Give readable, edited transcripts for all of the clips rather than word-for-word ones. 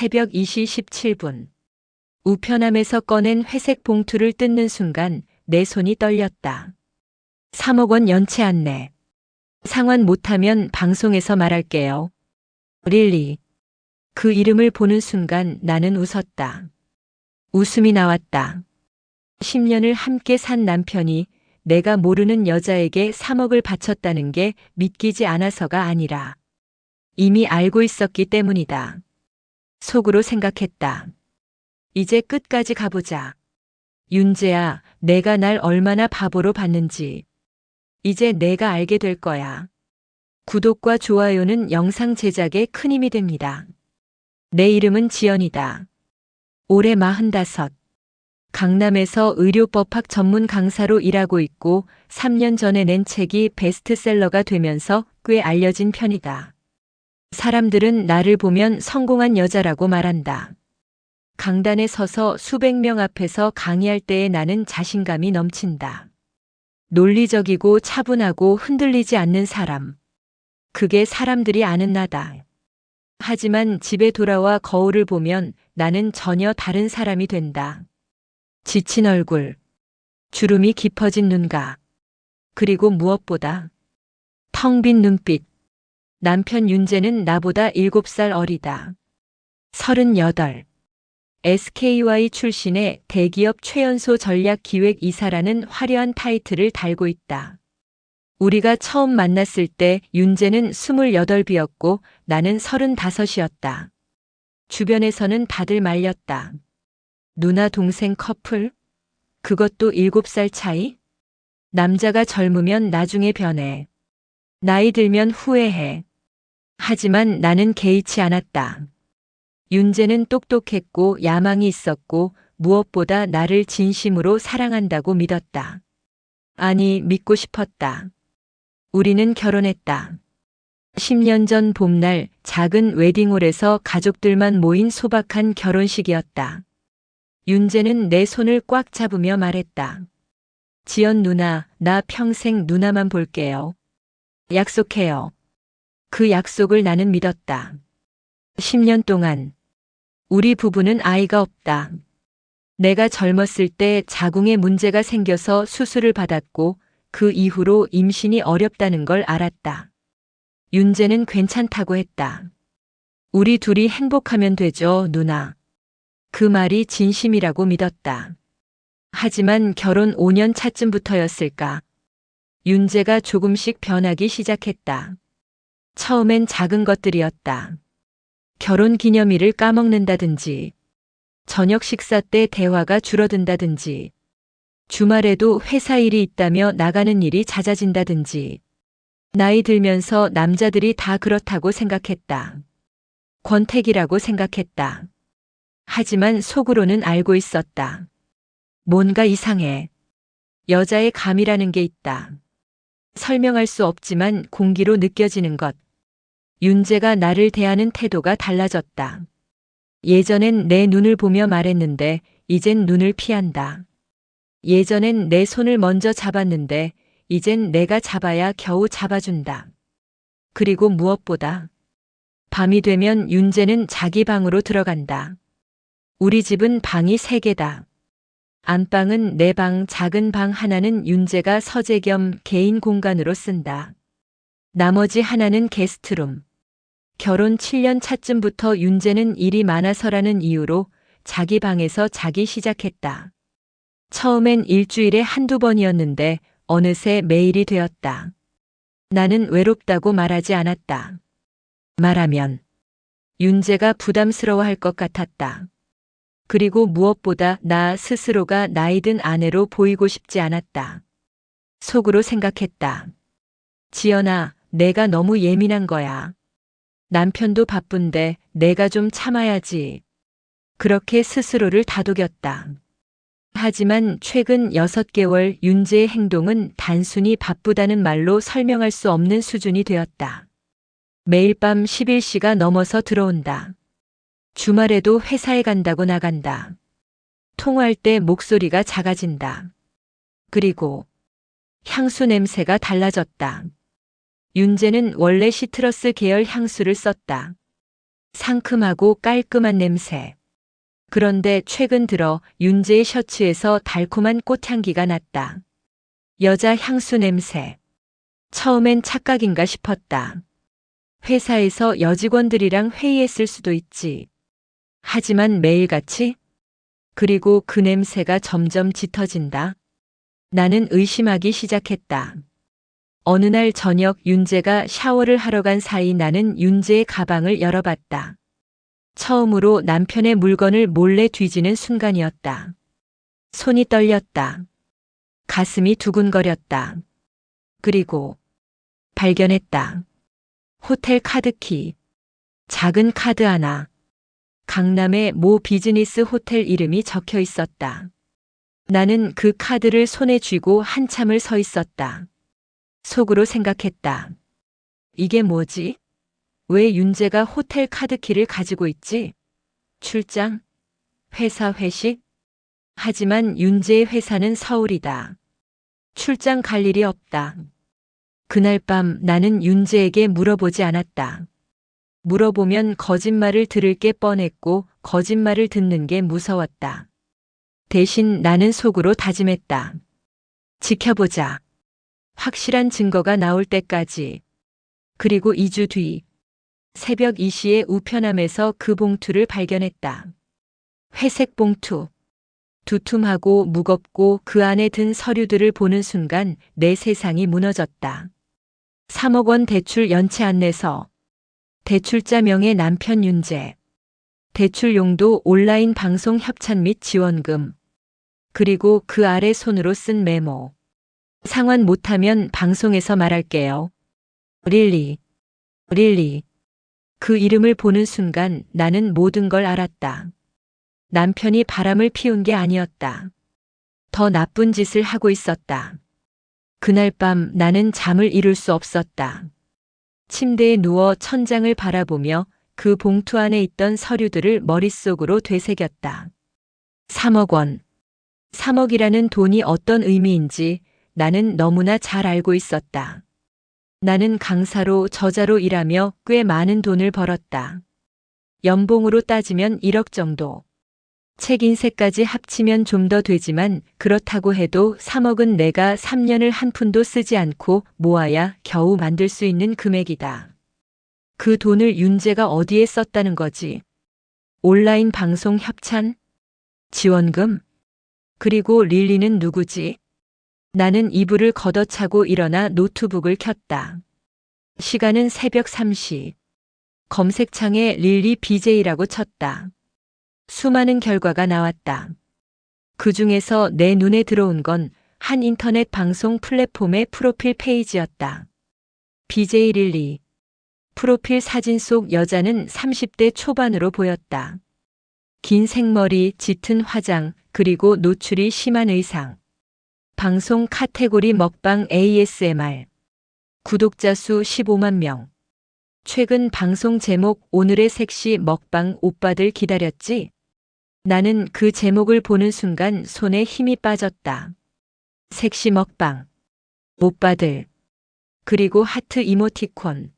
새벽 2시 17분. 우편함에서 꺼낸 회색 봉투를 뜯는 순간 내 손이 떨렸다. 3억 원 연체 안내. 상환 못하면 방송에서 말할게요. 릴리. 그 이름을 보는 순간 나는 웃었다. 웃음이 나왔다. 10년을 함께 산 남편이 내가 모르는 여자에게 3억을 바쳤다는 게 믿기지 않아서가 아니라 이미 알고 있었기 때문이다. 속으로 생각했다. 이제 끝까지 가보자. 윤재야, 내가 날 얼마나 바보로 봤는지. 이제 내가 알게 될 거야. 구독과 좋아요는 영상 제작에 큰 힘이 됩니다. 내 이름은 지연이다. 올해 45. 강남에서 의료법학 전문 강사로 일하고 있고 3년 전에 낸 책이 베스트셀러가 되면서 꽤 알려진 편이다. 사람들은 나를 보면 성공한 여자라고 말한다. 강단에 서서 수백 명 앞에서 강의할 때의 나는 자신감이 넘친다. 논리적이고 차분하고 흔들리지 않는 사람. 그게 사람들이 아는 나다. 하지만 집에 돌아와 거울을 보면 나는 전혀 다른 사람이 된다. 지친 얼굴, 주름이 깊어진 눈가, 그리고 무엇보다 텅 빈 눈빛. 남편 윤재는 나보다 7살 어리다. 38. SKY 출신의 대기업 최연소 전략기획이사라는 화려한 타이틀을 달고 있다. 우리가 처음 만났을 때 윤재는 28이었고 나는 35이었다. 주변에서는 다들 말렸다. 누나 동생 커플? 그것도 7살 차이? 남자가 젊으면 나중에 변해. 나이 들면 후회해. 하지만 나는 개의치 않았다. 윤재는 똑똑했고 야망이 있었고 무엇보다 나를 진심으로 사랑한다고 믿었다. 아니, 믿고 싶었다. 우리는 결혼했다. 10년 전 봄날 작은 웨딩홀에서 가족들만 모인 소박한 결혼식이었다. 윤재는 내 손을 꽉 잡으며 말했다. 지연 누나, 나 평생 누나만 볼게요. 약속해요. 그 약속을 나는 믿었다. 10년 동안 우리 부부는 아이가 없다. 내가 젊었을 때 자궁에 문제가 생겨서 수술을 받았고 그 이후로 임신이 어렵다는 걸 알았다. 윤재는 괜찮다고 했다. 우리 둘이 행복하면 되죠, 누나. 그 말이 진심이라고 믿었다. 하지만 결혼 5년 차쯤부터였을까. 윤재가 조금씩 변하기 시작했다. 처음엔 작은 것들이었다. 결혼 기념일을 까먹는다든지, 저녁 식사 때 대화가 줄어든다든지, 주말에도 회사 일이 있다며 나가는 일이 잦아진다든지. 나이 들면서 남자들이 다 그렇다고 생각했다. 권태기라고 생각했다. 하지만 속으로는 알고 있었다. 뭔가 이상해. 여자의 감이라는 게 있다. 설명할 수 없지만 공기로 느껴지는 것. 윤재가 나를 대하는 태도가 달라졌다. 예전엔 내 눈을 보며 말했는데 이젠 눈을 피한다. 예전엔 내 손을 먼저 잡았는데 이젠 내가 잡아야 겨우 잡아준다. 그리고 무엇보다 밤이 되면 윤재는 자기 방으로 들어간다. 우리 집은 방이 3개다. 안방은 내 방, 작은 방 하나는 윤재가 서재 겸 개인 공간으로 쓴다. 나머지 하나는 게스트룸. 결혼 7년 차쯤부터 윤재는 일이 많아서라는 이유로 자기 방에서 자기 시작했다. 처음엔 일주일에 한두 번이었는데 어느새 매일이 되었다. 나는 외롭다고 말하지 않았다. 말하면 윤재가 부담스러워할 것 같았다. 그리고 무엇보다 나 스스로가 나이든 아내로 보이고 싶지 않았다. 속으로 생각했다. 지연아, 내가 너무 예민한 거야. 남편도 바쁜데 내가 좀 참아야지. 그렇게 스스로를 다독였다. 하지만 최근 6개월 윤재의 행동은 단순히 바쁘다는 말로 설명할 수 없는 수준이 되었다. 매일 밤 11시가 넘어서 들어온다. 주말에도 회사에 간다고 나간다. 통화할 때 목소리가 작아진다. 그리고 향수 냄새가 달라졌다. 윤재는 원래 시트러스 계열 향수를 썼다. 상큼하고 깔끔한 냄새. 그런데 최근 들어 윤재의 셔츠에서 달콤한 꽃향기가 났다. 여자 향수 냄새. 처음엔 착각인가 싶었다. 회사에서 여직원들이랑 회의했을 수도 있지. 하지만 매일같이? 그리고 그 냄새가 점점 짙어진다. 나는 의심하기 시작했다. 어느 날 저녁 윤재가 샤워를 하러 간 사이 나는 윤재의 가방을 열어봤다. 처음으로 남편의 물건을 몰래 뒤지는 순간이었다. 손이 떨렸다. 가슴이 두근거렸다. 그리고 발견했다. 호텔 카드키. 작은 카드 하나. 강남의 모 비즈니스 호텔 이름이 적혀 있었다. 나는 그 카드를 손에 쥐고 한참을 서 있었다. 속으로 생각했다. 이게 뭐지? 왜 윤재가 호텔 카드키를 가지고 있지? 출장? 회사 회식? 하지만 윤재의 회사는 서울이다. 출장 갈 일이 없다. 그날 밤 나는 윤재에게 물어보지 않았다. 물어보면 거짓말을 들을 게 뻔했고 거짓말을 듣는 게 무서웠다. 대신 나는 속으로 다짐했다. 지켜보자. 확실한 증거가 나올 때까지. 그리고 2주 뒤 새벽 2시에 우편함에서 그 봉투를 발견했다. 회색 봉투. 두툼하고 무겁고 그 안에 든 서류들을 보는 순간 내 세상이 무너졌다. 3억 원 대출 연체 안내서. 대출자 명의 남편 윤재. 대출 용도 온라인 방송 협찬 및 지원금. 그리고 그 아래 손으로 쓴 메모. 상환 못하면 방송에서 말할게요. 릴리. 그 이름을 보는 순간 나는 모든 걸 알았다. 남편이 바람을 피운 게 아니었다. 더 나쁜 짓을 하고 있었다. 그날 밤 나는 잠을 이룰 수 없었다. 침대에 누워 천장을 바라보며 그 봉투 안에 있던 서류들을 머릿속으로 되새겼다. 3억 원. 3억이라는 돈이 어떤 의미인지 나는 너무나 잘 알고 있었다. 나는 강사로 저자로 일하며 꽤 많은 돈을 벌었다. 연봉으로 따지면 1억 정도. 책 인쇄까지 합치면 좀 더 되지만 그렇다고 해도 3억은 내가 3년을 한 푼도 쓰지 않고 모아야 겨우 만들 수 있는 금액이다. 그 돈을 윤재가 어디에 썼다는 거지? 온라인 방송 협찬? 지원금? 그리고 릴리는 누구지? 나는 이불을 걷어차고 일어나 노트북을 켰다. 시간은 새벽 3시. 검색창에 릴리 BJ라고 쳤다. 수많은 결과가 나왔다. 그 중에서 내 눈에 들어온 건 한 인터넷 방송 플랫폼의 프로필 페이지였다. BJ 릴리. 프로필 사진 속 여자는 30대 초반으로 보였다. 긴 생머리, 짙은 화장, 그리고 노출이 심한 의상. 방송 카테고리 먹방 ASMR. 구독자 수 15만 명. 최근 방송 제목 오늘의 섹시 먹방 오빠들 기다렸지? 나는 그 제목을 보는 순간 손에 힘이 빠졌다. 섹시 먹방. 오빠들. 그리고 하트 이모티콘.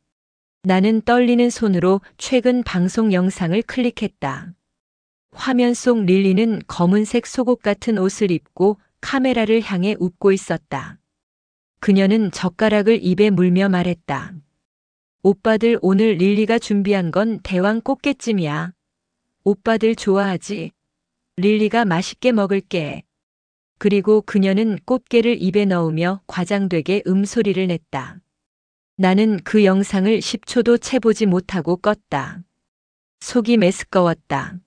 나는 떨리는 손으로 최근 방송 영상을 클릭했다. 화면 속 릴리는 검은색 속옷 같은 옷을 입고 카메라를 향해 웃고 있었다. 그녀는 젓가락을 입에 물며 말했다. 오빠들 오늘 릴리가 준비한 건 대왕 꽃게찜이야. 오빠들 좋아하지? 릴리가 맛있게 먹을게. 그리고 그녀는 꽃게를 입에 넣으며 과장되게 음소리를 냈다. 나는 그 영상을 10초도 채 보지 못하고 껐다. 속이 메스꺼웠다.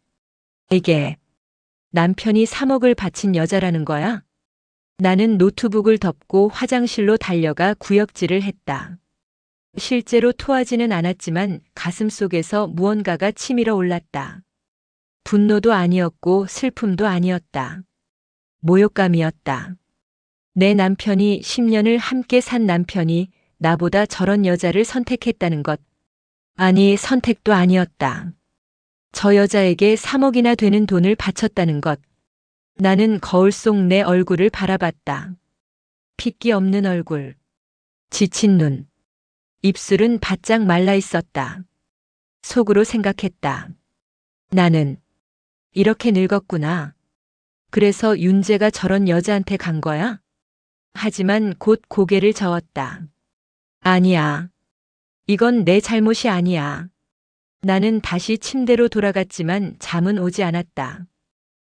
이게 남편이 3억을 바친 여자라는 거야? 나는 노트북을 덮고 화장실로 달려가 구역질을 했다. 실제로 토하지는 않았지만 가슴속에서 무언가가 치밀어 올랐다. 분노도 아니었고 슬픔도 아니었다. 모욕감이었다. 내 남편이 10년을 함께 산 남편이 나보다 저런 여자를 선택했다는 것. 아니, 선택도 아니었다. 저 여자에게 3억이나 되는 돈을 바쳤다는 것. 나는 거울 속 내 얼굴을 바라봤다. 핏기 없는 얼굴. 지친 눈. 입술은 바짝 말라 있었다. 속으로 생각했다. 나는 이렇게 늙었구나. 그래서 윤재가 저런 여자한테 간 거야? 하지만 곧 고개를 저었다. 아니야. 이건 내 잘못이 아니야. 나는 다시 침대로 돌아갔지만 잠은 오지 않았다.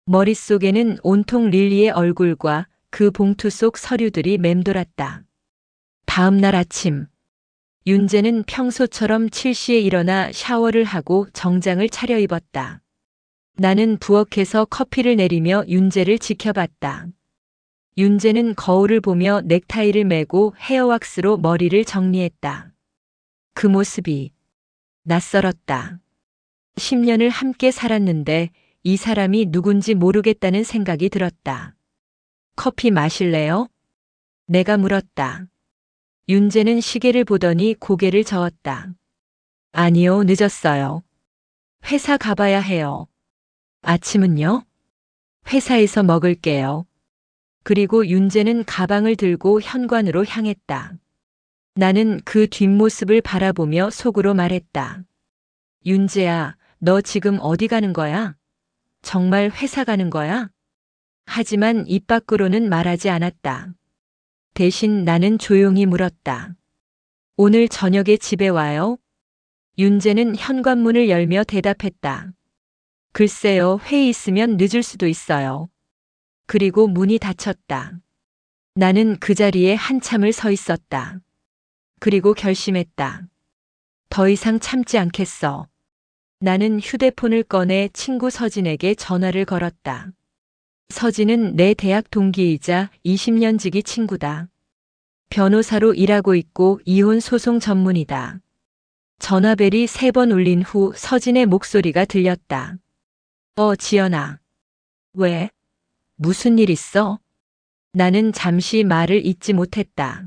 머릿속에는 온통 릴리의 얼굴과 그 봉투 속 서류들이 맴돌았다. 다음 날 아침, 윤재는 평소처럼 7시에 일어나 샤워를 하고 정장을 차려입었다. 나는 부엌에서 커피를 내리며 윤재를 지켜봤다. 윤재는 거울을 보며 넥타이를 매고 헤어왁스로 머리를 정리했다. 그 모습이 낯설었다. 10년을 함께 살았는데 이 사람이 누군지 모르겠다는 생각이 들었다. 커피 마실래요? 내가 물었다. 윤재는 시계를 보더니 고개를 저었다. 아니요, 늦었어요. 회사 가봐야 해요. 아침은요? 회사에서 먹을게요. 그리고 윤재는 가방을 들고 현관으로 향했다. 나는 그 뒷모습을 바라보며 속으로 말했다. 윤재야, 너 지금 어디 가는 거야? 정말 회사 가는 거야? 하지만 입 밖으로는 말하지 않았다. 대신 나는 조용히 물었다. 오늘 저녁에 집에 와요? 윤재는 현관문을 열며 대답했다. 글쎄요, 회의 있으면 늦을 수도 있어요. 그리고 문이 닫혔다. 나는 그 자리에 한참을 서 있었다. 그리고 결심했다. 더 이상 참지 않겠어. 나는 휴대폰을 꺼내 친구 서진에게 전화를 걸었다. 서진은 내 대학 동기이자 20년 지기 친구다. 변호사로 일하고 있고 이혼 소송 전문이다. 전화벨이 3번 울린 후 서진의 목소리가 들렸다. 지연아. 왜? 무슨 일 있어? 나는 잠시 말을 잇지 못했다.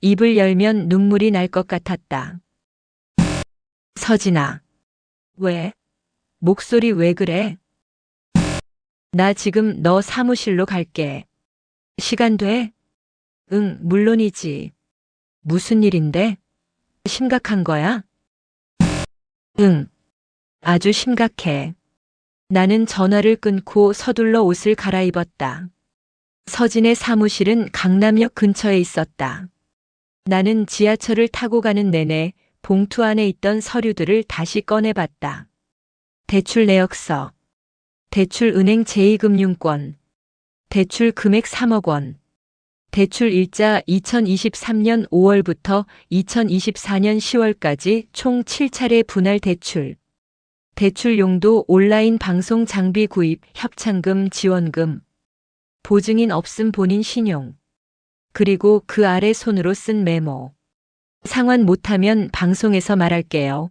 입을 열면 눈물이 날 것 같았다. 서진아. 왜? 목소리 왜 그래? 나 지금 너 사무실로 갈게. 시간 돼? 응, 물론이지. 무슨 일인데? 심각한 거야? 응, 아주 심각해. 나는 전화를 끊고 서둘러 옷을 갈아입었다. 서진의 사무실은 강남역 근처에 있었다. 나는 지하철을 타고 가는 내내 봉투 안에 있던 서류들을 다시 꺼내봤다. 대출 내역서, 대출 은행 제2금융권, 대출 금액 3억 원, 대출 일자 2023년 5월부터 2024년 10월까지 총 7차례 분할 대출, 대출 용도 온라인 방송 장비 구입, 협찬금, 지원금, 보증인 없음 본인 신용, 그리고 그 아래 손으로 쓴 메모. 상환 못하면 방송에서 말할게요.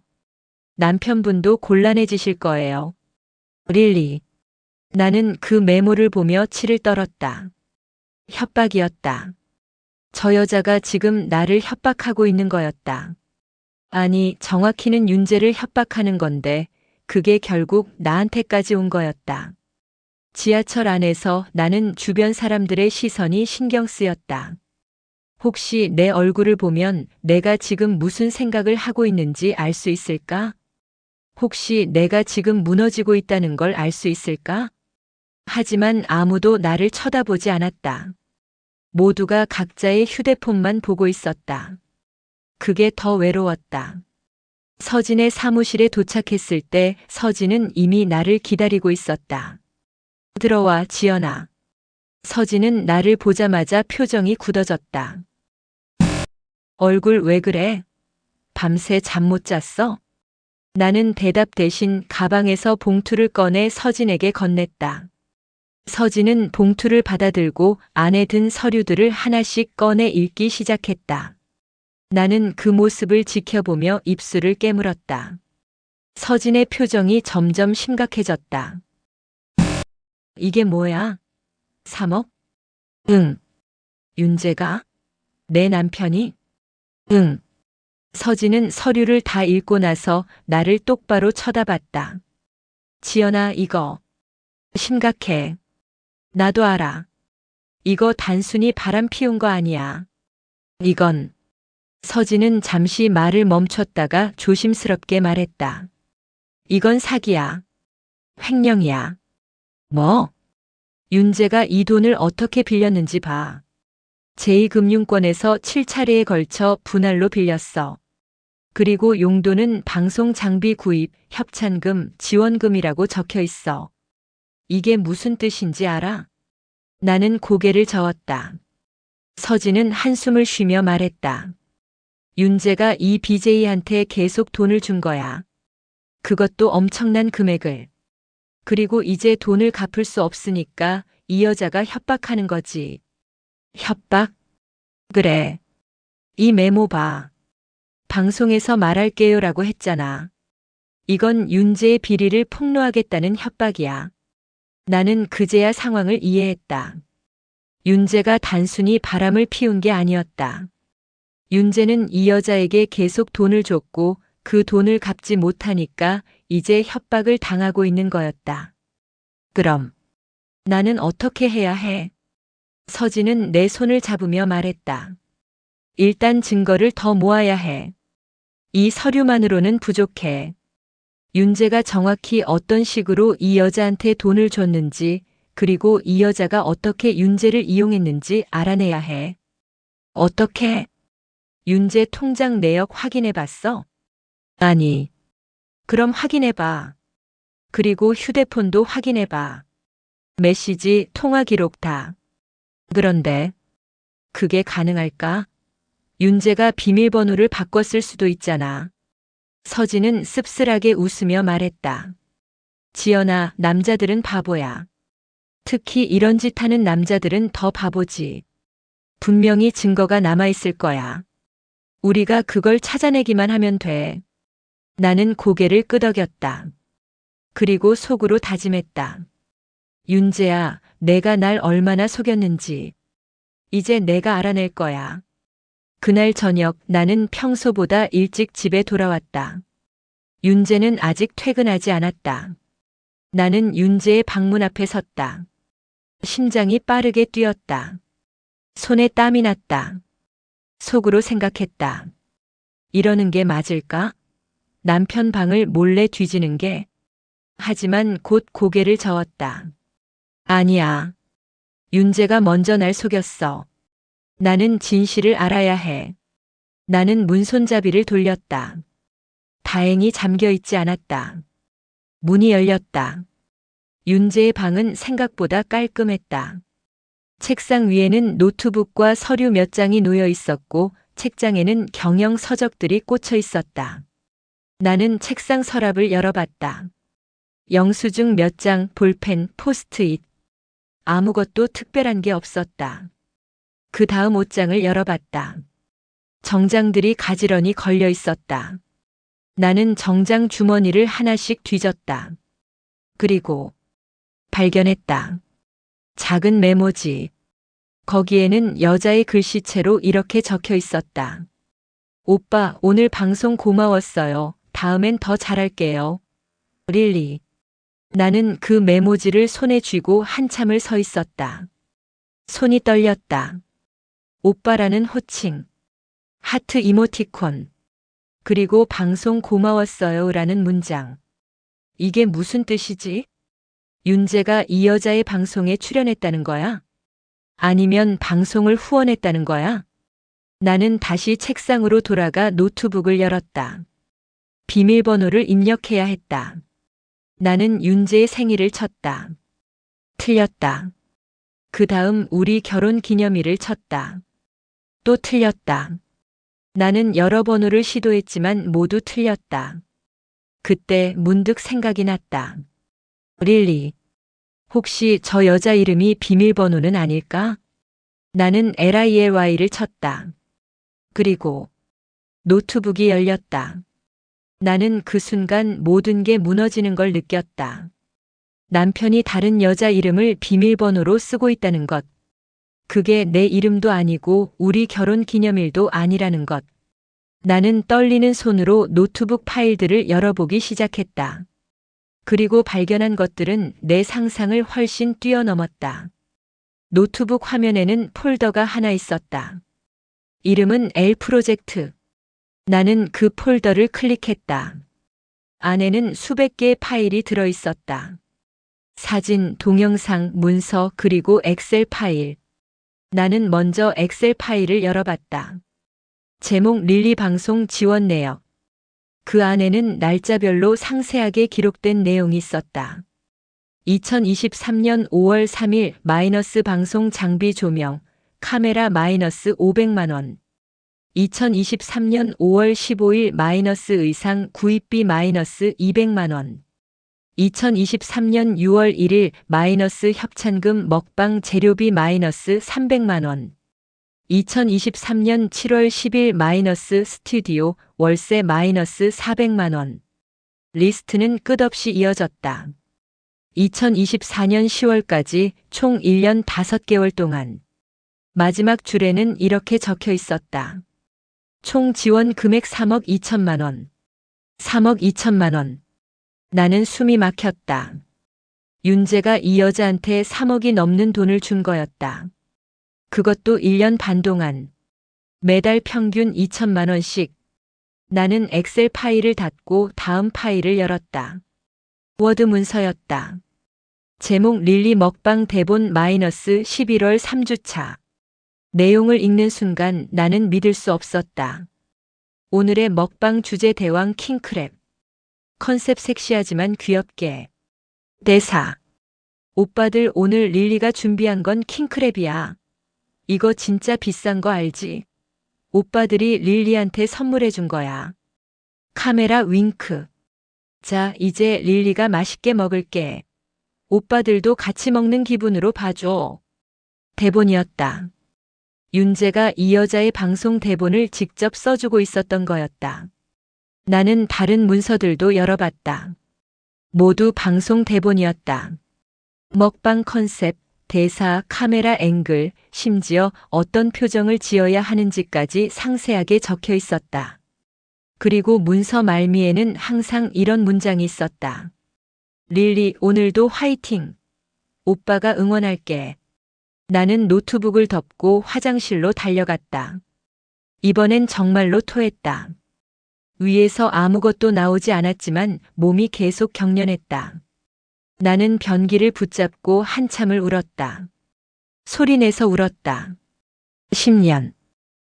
남편분도 곤란해지실 거예요. 릴리. 나는 그 메모를 보며 치를 떨었다. 협박이었다. 저 여자가 지금 나를 협박하고 있는 거였다. 아니, 정확히는 윤재를 협박하는 건데 그게 결국 나한테까지 온 거였다. 지하철 안에서 나는 주변 사람들의 시선이 신경 쓰였다. 혹시 내 얼굴을 보면 내가 지금 무슨 생각을 하고 있는지 알 수 있을까? 혹시 내가 지금 무너지고 있다는 걸 알 수 있을까? 하지만 아무도 나를 쳐다보지 않았다. 모두가 각자의 휴대폰만 보고 있었다. 그게 더 외로웠다. 서진의 사무실에 도착했을 때 서진은 이미 나를 기다리고 있었다. 들어와, 지연아. 서진은 나를 보자마자 표정이 굳어졌다. 얼굴 왜 그래? 밤새 잠 못 잤어? 나는 대답 대신 가방에서 봉투를 꺼내 서진에게 건넸다. 서진은 봉투를 받아들고 안에 든 서류들을 하나씩 꺼내 읽기 시작했다. 나는 그 모습을 지켜보며 입술을 깨물었다. 서진의 표정이 점점 심각해졌다. 이게 뭐야? 3억? 응. 윤재가? 내 남편이? 응. 서진은 서류를 다 읽고 나서 나를 똑바로 쳐다봤다. 지연아, 이거 심각해. 나도 알아. 이거 단순히 바람 피운 거 아니야. 이건 서진은 잠시 말을 멈췄다가 조심스럽게 말했다. 이건 사기야. 횡령이야. 뭐? 윤재가 이 돈을 어떻게 빌렸는지 봐. 제2금융권에서 7차례에 걸쳐 분할로 빌렸어. 그리고 용도는 방송 장비 구입, 협찬금, 지원금이라고 적혀 있어. 이게 무슨 뜻인지 알아? 나는 고개를 저었다. 서진은 한숨을 쉬며 말했다. 윤재가 이 BJ한테 계속 돈을 준 거야. 그것도 엄청난 금액을. 그리고 이제 돈을 갚을 수 없으니까 이 여자가 협박하는 거지. 협박? 그래. 이 메모 봐. 방송에서 말할게요라고 했잖아. 이건 윤재의 비리를 폭로하겠다는 협박이야. 나는 그제야 상황을 이해했다. 윤재가 단순히 바람을 피운 게 아니었다. 윤재는 이 여자에게 계속 돈을 줬고 그 돈을 갚지 못하니까 이제 협박을 당하고 있는 거였다. 그럼 나는 어떻게 해야 해? 서진은 내 손을 잡으며 말했다. 일단 증거를 더 모아야 해. 이 서류만으로는 부족해. 윤재가 정확히 어떤 식으로 이 여자한테 돈을 줬는지, 그리고 이 여자가 어떻게 윤재를 이용했는지 알아내야 해. 어떻게? 윤재 통장 내역 확인해 봤어? 아니. 그럼 확인해 봐. 그리고 휴대폰도 확인해 봐. 메시지, 통화 기록 다. 그런데 그게 가능할까? 윤재가 비밀번호를 바꿨을 수도 있잖아. 서진은 씁쓸하게 웃으며 말했다. 지연아, 남자들은 바보야. 특히 이런 짓 하는 남자들은 더 바보지. 분명히 증거가 남아있을 거야. 우리가 그걸 찾아내기만 하면 돼. 나는 고개를 끄덕였다. 그리고 속으로 다짐했다. 윤재야, 내가 날 얼마나 속였는지. 이제 내가 알아낼 거야. 그날 저녁 나는 평소보다 일찍 집에 돌아왔다. 윤재는 아직 퇴근하지 않았다. 나는 윤재의 방문 앞에 섰다. 심장이 빠르게 뛰었다. 손에 땀이 났다. 속으로 생각했다. 이러는 게 맞을까? 남편 방을 몰래 뒤지는 게. 하지만 곧 고개를 저었다. 아니야. 윤재가 먼저 날 속였어. 나는 진실을 알아야 해. 나는 문손잡이를 돌렸다. 다행히 잠겨 있지 않았다. 문이 열렸다. 윤재의 방은 생각보다 깔끔했다. 책상 위에는 노트북과 서류 몇 장이 놓여 있었고 책장에는 경영 서적들이 꽂혀 있었다. 나는 책상 서랍을 열어봤다. 영수증 몇 장, 볼펜, 포스트잇. 아무것도 특별한 게 없었다. 그 다음 옷장을 열어봤다. 정장들이 가지런히 걸려 있었다. 나는 정장 주머니를 하나씩 뒤졌다. 그리고 발견했다. 작은 메모지. 거기에는 여자의 글씨체로 이렇게 적혀 있었다. 오빠, 오늘 방송 고마웠어요. 다음엔 더 잘할게요. 릴리. 나는 그 메모지를 손에 쥐고 한참을 서 있었다. 손이 떨렸다. 오빠라는 호칭. 하트 이모티콘. 그리고 방송 고마웠어요 라는 문장. 이게 무슨 뜻이지? 윤재가 이 여자의 방송에 출연했다는 거야? 아니면 방송을 후원했다는 거야? 나는 다시 책상으로 돌아가 노트북을 열었다. 비밀번호를 입력해야 했다. 나는 윤재의 생일을 쳤다. 틀렸다. 그 다음 우리 결혼 기념일을 쳤다. 또 틀렸다. 나는 여러 번호를 시도했지만 모두 틀렸다. 그때 문득 생각이 났다. 릴리. 혹시 저 여자 이름이 비밀번호는 아닐까? 나는 LILY를 쳤다. 그리고 노트북이 열렸다. 나는 그 순간 모든 게 무너지는 걸 느꼈다. 남편이 다른 여자 이름을 비밀번호로 쓰고 있다는 것. 그게 내 이름도 아니고 우리 결혼 기념일도 아니라는 것. 나는 떨리는 손으로 노트북 파일들을 열어보기 시작했다. 그리고 발견한 것들은 내 상상을 훨씬 뛰어넘었다. 노트북 화면에는 폴더가 하나 있었다. 이름은 L 프로젝트. 나는 그 폴더를 클릭했다. 안에는 수백 개의 파일이 들어 있었다. 사진, 동영상, 문서, 그리고 엑셀 파일. 나는 먼저 엑셀 파일을 열어봤다. 제목 릴리 방송 지원 내역. 그 안에는 날짜별로 상세하게 기록된 내용이 있었다. 2023년 5월 3일 마이너스 방송 장비 조명, 카메라 마이너스 500만 원. 2023년 5월 15일 마이너스 의상 구입비 마이너스 200만 원. 2023년 6월 1일 마이너스 협찬금 먹방 재료비 마이너스 300만 원. 2023년 7월 10일 마이너스 스튜디오 월세 마이너스 400만 원. 리스트는 끝없이 이어졌다. 2024년 10월까지 총 1년 5개월 동안. 마지막 줄에는 이렇게 적혀 있었다. 총 지원 금액 3억 2천만 원. 3억 2천만 원. 나는 숨이 막혔다. 윤재가 이 여자한테 3억이 넘는 돈을 준 거였다. 그것도 1년 반 동안. 매달 평균 2천만 원씩. 나는 엑셀 파일을 닫고 다음 파일을 열었다. 워드 문서였다. 제목 릴리 먹방 대본 마이너스 11월 3주차. 내용을 읽는 순간 나는 믿을 수 없었다. 오늘의 먹방 주제 대왕 킹크랩. 컨셉 섹시하지만 귀엽게. 대사. 오빠들 오늘 릴리가 준비한 건 킹크랩이야. 이거 진짜 비싼 거 알지? 오빠들이 릴리한테 선물해 준 거야. 카메라 윙크. 자, 이제 릴리가 맛있게 먹을게. 오빠들도 같이 먹는 기분으로 봐줘. 대본이었다. 윤재가 이 여자의 방송 대본을 직접 써주고 있었던 거였다. 나는 다른 문서들도 열어봤다. 모두 방송 대본이었다. 먹방 컨셉, 대사, 카메라 앵글, 심지어 어떤 표정을 지어야 하는지까지 상세하게 적혀 있었다. 그리고 문서 말미에는 항상 이런 문장이 있었다. 릴리, 오늘도 화이팅! 오빠가 응원할게. 나는 노트북을 덮고 화장실로 달려갔다. 이번엔 정말로 토했다. 위에서 아무것도 나오지 않았지만 몸이 계속 경련했다. 나는 변기를 붙잡고 한참을 울었다. 소리내서 울었다.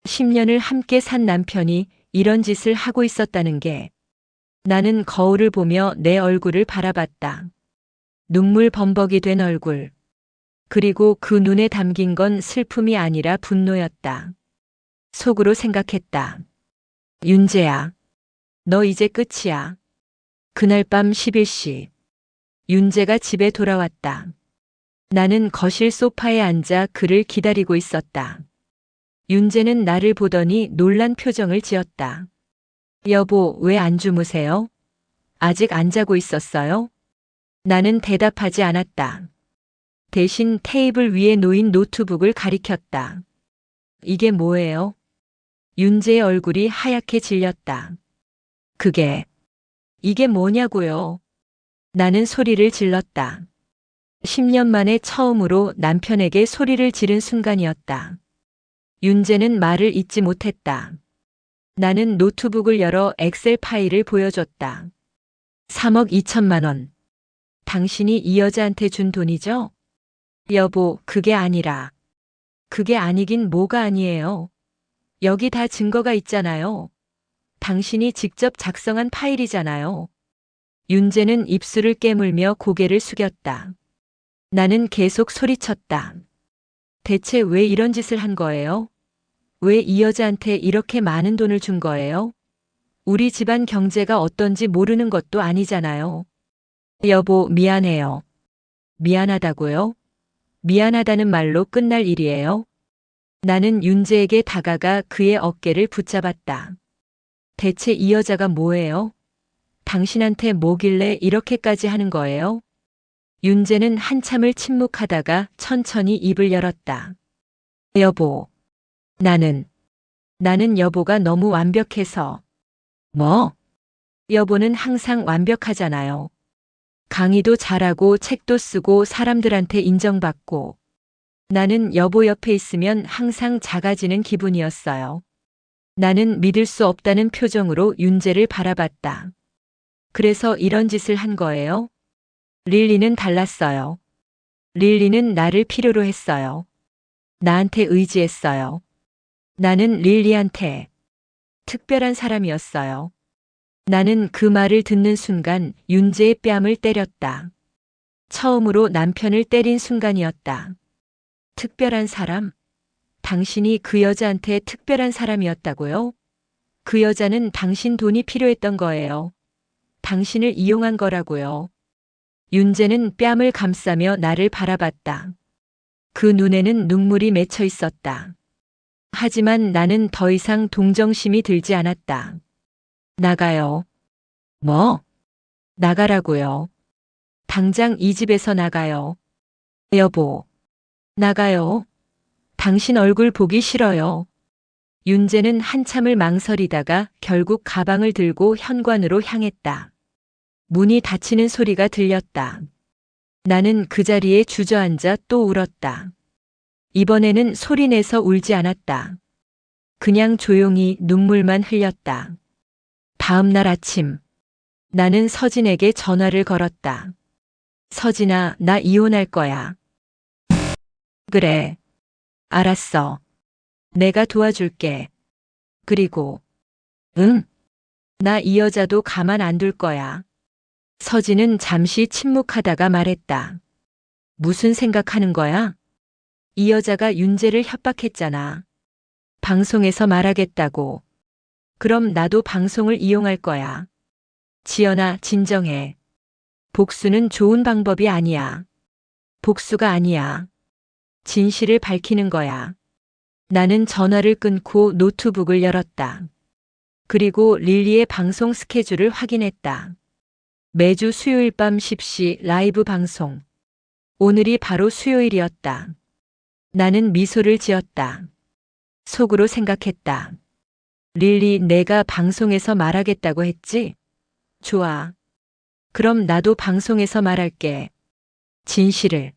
10년을 함께 산 남편이 이런 짓을 하고 있었다는 게. 나는 거울을 보며 내 얼굴을 바라봤다. 눈물 범벅이 된 얼굴. 그리고 그 눈에 담긴 건 슬픔이 아니라 분노였다. 속으로 생각했다. 윤재야. 너 이제 끝이야. 그날 밤 11시. 윤재가 집에 돌아왔다. 나는 거실 소파에 앉아 그를 기다리고 있었다. 윤재는 나를 보더니 놀란 표정을 지었다. 여보, 왜 안 주무세요? 아직 안 자고 있었어요? 나는 대답하지 않았다. 대신 테이블 위에 놓인 노트북을 가리켰다. 이게 뭐예요? 윤재의 얼굴이 하얗게 질렸다. 이게 뭐냐고요? 나는 소리를 질렀다. 10년 만에 처음으로 남편에게 소리를 지른 순간이었다. 윤재는 말을 잇지 못했다. 나는 노트북을 열어 엑셀 파일을 보여줬다. 3억 2천만 원. 당신이 이 여자한테 준 돈이죠? 여보, 그게 아니라. 그게 아니긴 뭐가 아니에요. 여기 다 증거가 있잖아요. 당신이 직접 작성한 파일이잖아요. 윤재는 입술을 깨물며 고개를 숙였다. 나는 계속 소리쳤다. 대체 왜 이런 짓을 한 거예요? 왜 이 여자한테 이렇게 많은 돈을 준 거예요? 우리 집안 경제가 어떤지 모르는 것도 아니잖아요. 여보, 미안해요. 미안하다고요? 미안하다는 말로 끝날 일이에요? 나는 윤재에게 다가가 그의 어깨를 붙잡았다. 대체 이 여자가 뭐예요? 당신한테 뭐길래 이렇게까지 하는 거예요? 윤재는 한참을 침묵하다가 천천히 입을 열었다. 여보. 나는 여보가 너무 완벽해서. 뭐? 여보는 항상 완벽하잖아요. 강의도 잘하고 책도 쓰고 사람들한테 인정받고. 나는 여보 옆에 있으면 항상 작아지는 기분이었어요. 나는 믿을 수 없다는 표정으로 윤재를 바라봤다. 그래서 이런 짓을 한 거예요? 릴리는 달랐어요. 릴리는 나를 필요로 했어요. 나한테 의지했어요. 나는 릴리한테 특별한 사람이었어요. 나는 그 말을 듣는 순간 윤재의 뺨을 때렸다. 처음으로 남편을 때린 순간이었다. 특별한 사람? 당신이 그 여자한테 특별한 사람이었다고요? 그 여자는 당신 돈이 필요했던 거예요. 당신을 이용한 거라고요. 윤재는 뺨을 감싸며 나를 바라봤다. 그 눈에는 눈물이 맺혀 있었다. 하지만 나는 더 이상 동정심이 들지 않았다. 나가요. 뭐? 나가라고요. 당장 이 집에서 나가요. 여보. 나가요. 당신 얼굴 보기 싫어요. 윤재는 한참을 망설이다가 결국 가방을 들고 현관으로 향했다. 문이 닫히는 소리가 들렸다. 나는 그 자리에 주저앉아 또 울었다. 이번에는 소리내서 울지 않았다. 그냥 조용히 눈물만 흘렸다. 다음 날 아침, 나는 서진에게 전화를 걸었다. 서진아, 나 이혼할 거야. 그래. 알았어. 내가 도와줄게. 그리고, 응? 나 이 여자도 가만 안 둘 거야. 서진은 잠시 침묵하다가 말했다. 무슨 생각하는 거야? 이 여자가 윤재를 협박했잖아. 방송에서 말하겠다고. 그럼 나도 방송을 이용할 거야. 지연아, 진정해. 복수는 좋은 방법이 아니야. 복수가 아니야. 진실을 밝히는 거야. 나는 전화를 끊고 노트북을 열었다. 그리고 릴리의 방송 스케줄을 확인했다. 매주 수요일 밤 10시 라이브 방송. 오늘이 바로 수요일이었다. 나는 미소를 지었다. 속으로 생각했다. 릴리, 내가 방송에서 말하겠다고 했지? 좋아. 그럼 나도 방송에서 말할게. 진실을.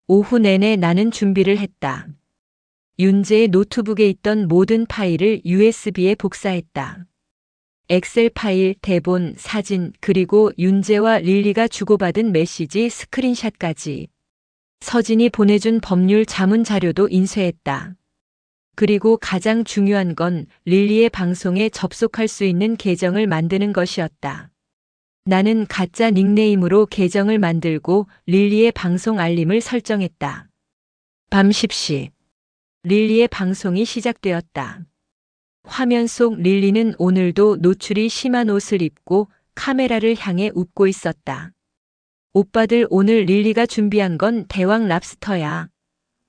오후 내내 나는 준비를 했다. 윤재의 노트북에 있던 모든 파일을 USB에 복사했다. 엑셀 파일, 대본, 사진, 그리고 윤재와 릴리가 주고받은 메시지 스크린샷까지. 서진이 보내준 법률 자문 자료도 인쇄했다. 그리고 가장 중요한 건 릴리의 방송에 접속할 수 있는 계정을 만드는 것이었다. 나는 가짜 닉네임으로 계정을 만들고 릴리의 방송 알림을 설정했다. 밤 10시. 릴리의 방송이 시작되었다. 화면 속 릴리는 오늘도 노출이 심한 옷을 입고 카메라를 향해 웃고 있었다. 오빠들, 오늘 릴리가 준비한 건 대왕 랍스터야.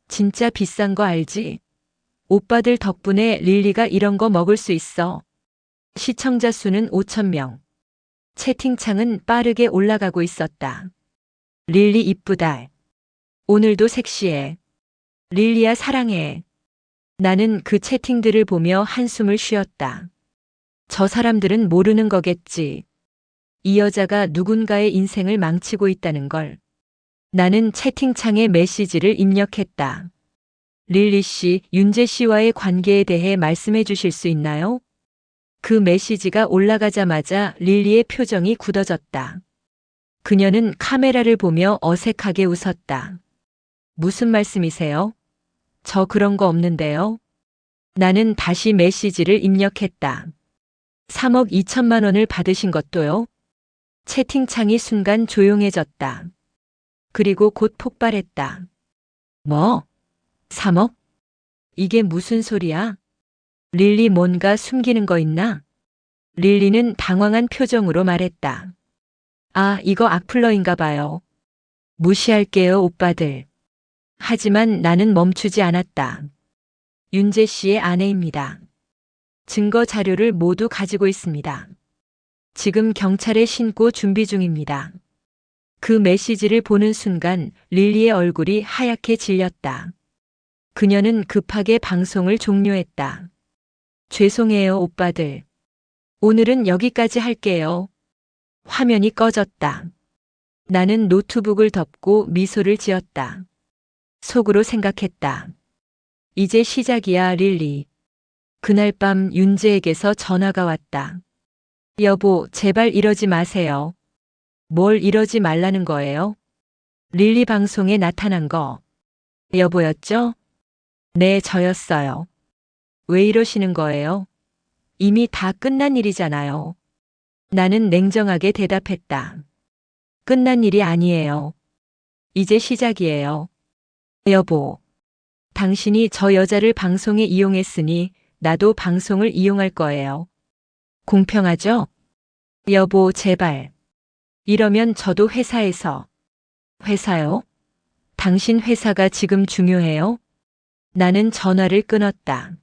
진짜 비싼 거 알지? 오빠들 덕분에 릴리가 이런 거 먹을 수 있어. 시청자 수는 5,000명. 채팅창은 빠르게 올라가고 있었다. 릴리 이쁘다. 오늘도 섹시해. 릴리야 사랑해. 나는 그 채팅들을 보며 한숨을 쉬었다. 저 사람들은 모르는 거겠지. 이 여자가 누군가의 인생을 망치고 있다는 걸. 나는 채팅창에 메시지를 입력했다. 릴리 씨, 윤재 씨와의 관계에 대해 말씀해 주실 수 있나요? 그 메시지가 올라가자마자 릴리의 표정이 굳어졌다. 그녀는 카메라를 보며 어색하게 웃었다. 무슨 말씀이세요? 저 그런 거 없는데요. 나는 다시 메시지를 입력했다. 3억 2천만 원을 받으신 것도요? 채팅창이 순간 조용해졌다. 그리고 곧 폭발했다. 뭐? 3억? 이게 무슨 소리야? 릴리 뭔가 숨기는 거 있나? 릴리는 당황한 표정으로 말했다. 아, 이거 악플러인가 봐요. 무시할게요, 오빠들. 하지만 나는 멈추지 않았다. 윤재 씨의 아내입니다. 증거 자료를 모두 가지고 있습니다. 지금 경찰에 신고 준비 중입니다. 그 메시지를 보는 순간 릴리의 얼굴이 하얗게 질렸다. 그녀는 급하게 방송을 종료했다. 죄송해요, 오빠들. 오늘은 여기까지 할게요. 화면이 꺼졌다. 나는 노트북을 덮고 미소를 지었다. 속으로 생각했다. 이제 시작이야, 릴리. 그날 밤 윤재에게서 전화가 왔다. 여보, 제발 이러지 마세요. 뭘 이러지 말라는 거예요? 릴리 방송에 나타난 거 여보였죠? 네, 저였어요. 왜 이러시는 거예요? 이미 다 끝난 일이잖아요. 나는 냉정하게 대답했다. 끝난 일이 아니에요. 이제 시작이에요. 여보, 당신이 저 여자를 방송에 이용했으니 나도 방송을 이용할 거예요. 공평하죠? 여보, 제발. 이러면 저도 회사에서. 회사요? 당신 회사가 지금 중요해요? 나는 전화를 끊었다.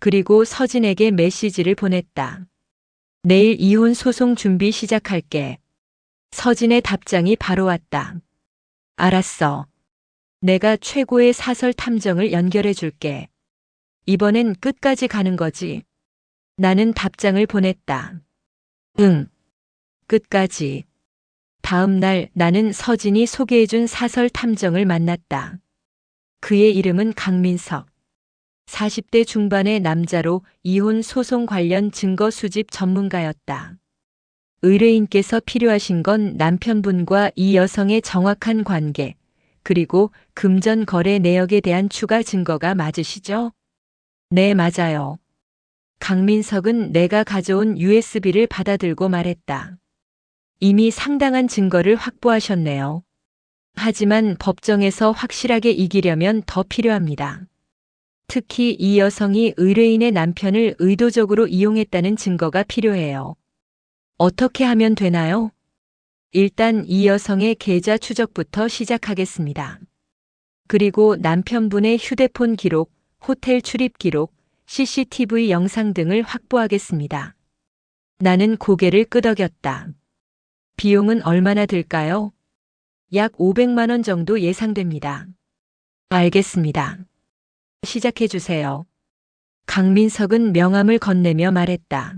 그리고 서진에게 메시지를 보냈다. 내일 이혼 소송 준비 시작할게. 서진의 답장이 바로 왔다. 알았어. 내가 최고의 사설 탐정을 연결해 줄게. 이번엔 끝까지 가는 거지. 나는 답장을 보냈다. 응. 끝까지. 다음 날 나는 서진이 소개해준 사설 탐정을 만났다. 그의 이름은 강민석. 40대 중반의 남자로 이혼 소송 관련 증거 수집 전문가였다. 의뢰인께서 필요하신 건 남편분과 이 여성의 정확한 관계, 그리고 금전 거래 내역에 대한 추가 증거가 맞으시죠? 네, 맞아요. 강민석은 내가 가져온 USB를 받아들고 말했다. 이미 상당한 증거를 확보하셨네요. 하지만 법정에서 확실하게 이기려면 더 필요합니다. 특히 이 여성이 의뢰인의 남편을 의도적으로 이용했다는 증거가 필요해요. 어떻게 하면 되나요? 일단 이 여성의 계좌 추적부터 시작하겠습니다. 그리고 남편분의 휴대폰 기록, 호텔 출입 기록, CCTV 영상 등을 확보하겠습니다. 나는 고개를 끄덕였다. 비용은 얼마나 들까요? 약 500만 원 정도 예상됩니다. 알겠습니다. 시작해 주세요. 강민석은 명함을 건네며 말했다.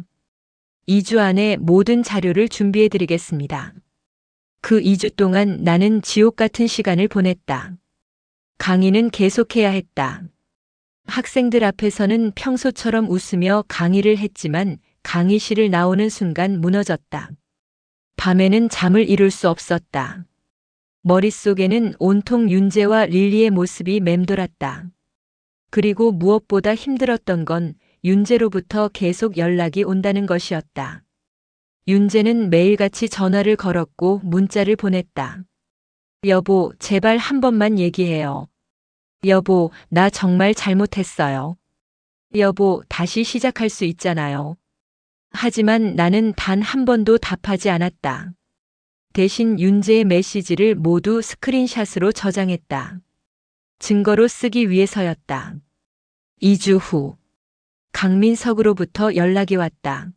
2주 안에 모든 자료를 준비해 드리겠습니다. 그 2주 동안 나는 지옥 같은 시간을 보냈다. 강의는 계속해야 했다. 학생들 앞에서는 평소처럼 웃으며 강의를 했지만 강의실을 나오는 순간 무너졌다. 밤에는 잠을 이룰 수 없었다. 머릿속에는 온통 윤재와 릴리의 모습이 맴돌았다. 그리고 무엇보다 힘들었던 건 윤재로부터 계속 연락이 온다는 것이었다. 윤재는 매일같이 전화를 걸었고 문자를 보냈다. 여보, 제발 한 번만 얘기해요. 여보, 나 정말 잘못했어요. 여보, 다시 시작할 수 있잖아요. 하지만 나는 단 한 번도 답하지 않았다. 대신 윤재의 메시지를 모두 스크린샷으로 저장했다. 증거로 쓰기 위해서였다. 2주 후, 강민석으로부터 연락이 왔다.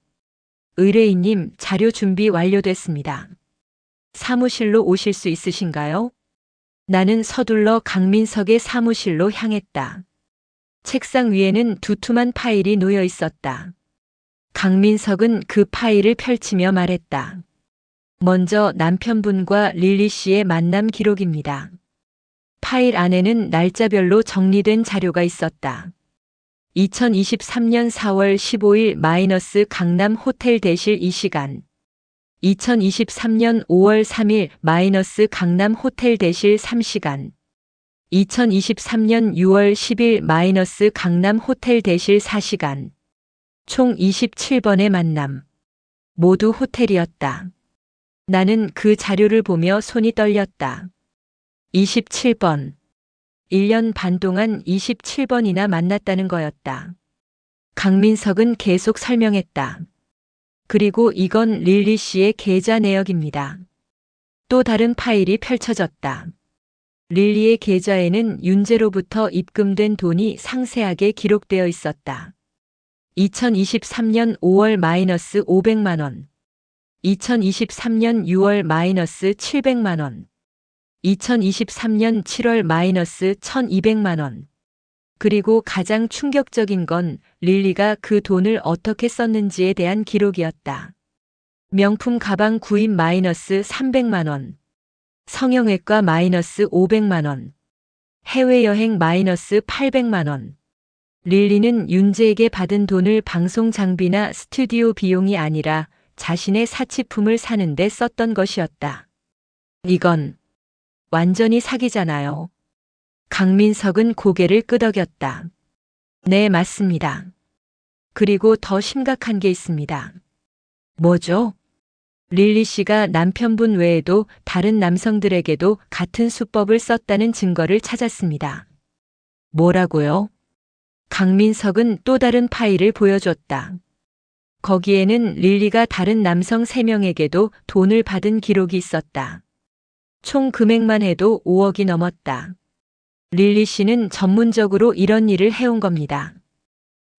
의뢰인님, 자료 준비 완료됐습니다. 사무실로 오실 수 있으신가요? 나는 서둘러 강민석의 사무실로 향했다. 책상 위에는 두툼한 파일이 놓여 있었다. 강민석은 그 파일을 펼치며 말했다. 먼저 남편분과 릴리 씨의 만남 기록입니다. 파일 안에는 날짜별로 정리된 자료가 있었다. 2023년 4월 15일 마이너스 강남 호텔 대실 이 시간. 2023년 5월 3일 마이너스 강남 호텔 대실 3시간. 2023년 6월 10일 마이너스 강남 호텔 대실 4시간. 총 27번의 만남. 모두 호텔이었다. 나는 그 자료를 보며 손이 떨렸다. 27번. 1년 반 동안 27번이나 만났다는 거였다. 강민석은 계속 설명했다. 그리고 이건 릴리 씨의 계좌 내역입니다. 또 다른 파일이 펼쳐졌다. 릴리의 계좌에는 윤재로부터 입금된 돈이 상세하게 기록되어 있었다. 2023년 5월 마이너스 500만 원. 2023년 6월 마이너스 700만 원. 2023년 7월 마이너스 1200만 원. 그리고 가장 충격적인 건 릴리가 그 돈을 어떻게 썼는지에 대한 기록이었다. 명품 가방 구입 마이너스 300만 원. 성형외과 마이너스 500만 원. 해외여행 마이너스 800만 원. 릴리는 윤재에게 받은 돈을 방송 장비나 스튜디오 비용이 아니라 자신의 사치품을 사는데 썼던 것이었다. 이건 완전히 사기잖아요. 강민석은 고개를 끄덕였다. 네, 맞습니다. 그리고 더 심각한 게 있습니다. 뭐죠? 릴리 씨가 남편분 외에도 다른 남성들에게도 같은 수법을 썼다는 증거를 찾았습니다. 뭐라고요? 강민석은 또 다른 파일을 보여줬다. 거기에는 릴리가 다른 남성 3명에게도 돈을 받은 기록이 있었다. 총 금액만 해도 5억이 넘었다. 릴리 씨는 전문적으로 이런 일을 해온 겁니다.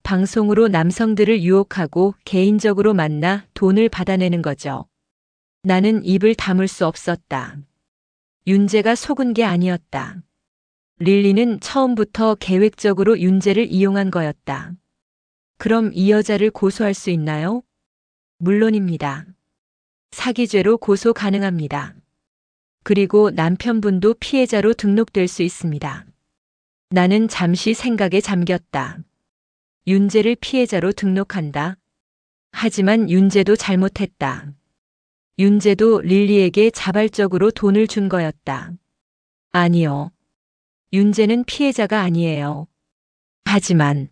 방송으로 남성들을 유혹하고 개인적으로 만나 돈을 받아내는 거죠. 나는 입을 다물 수 없었다. 윤재가 속은 게 아니었다. 릴리는 처음부터 계획적으로 윤재를 이용한 거였다. 그럼 이 여자를 고소할 수 있나요? 물론입니다. 사기죄로 고소 가능합니다. 그리고 남편분도 피해자로 등록될 수 있습니다. 나는 잠시 생각에 잠겼다. 윤재를 피해자로 등록한다. 하지만 윤재도 잘못했다. 윤재도 릴리에게 자발적으로 돈을 준 거였다. 아니요. 윤재는 피해자가 아니에요. 하지만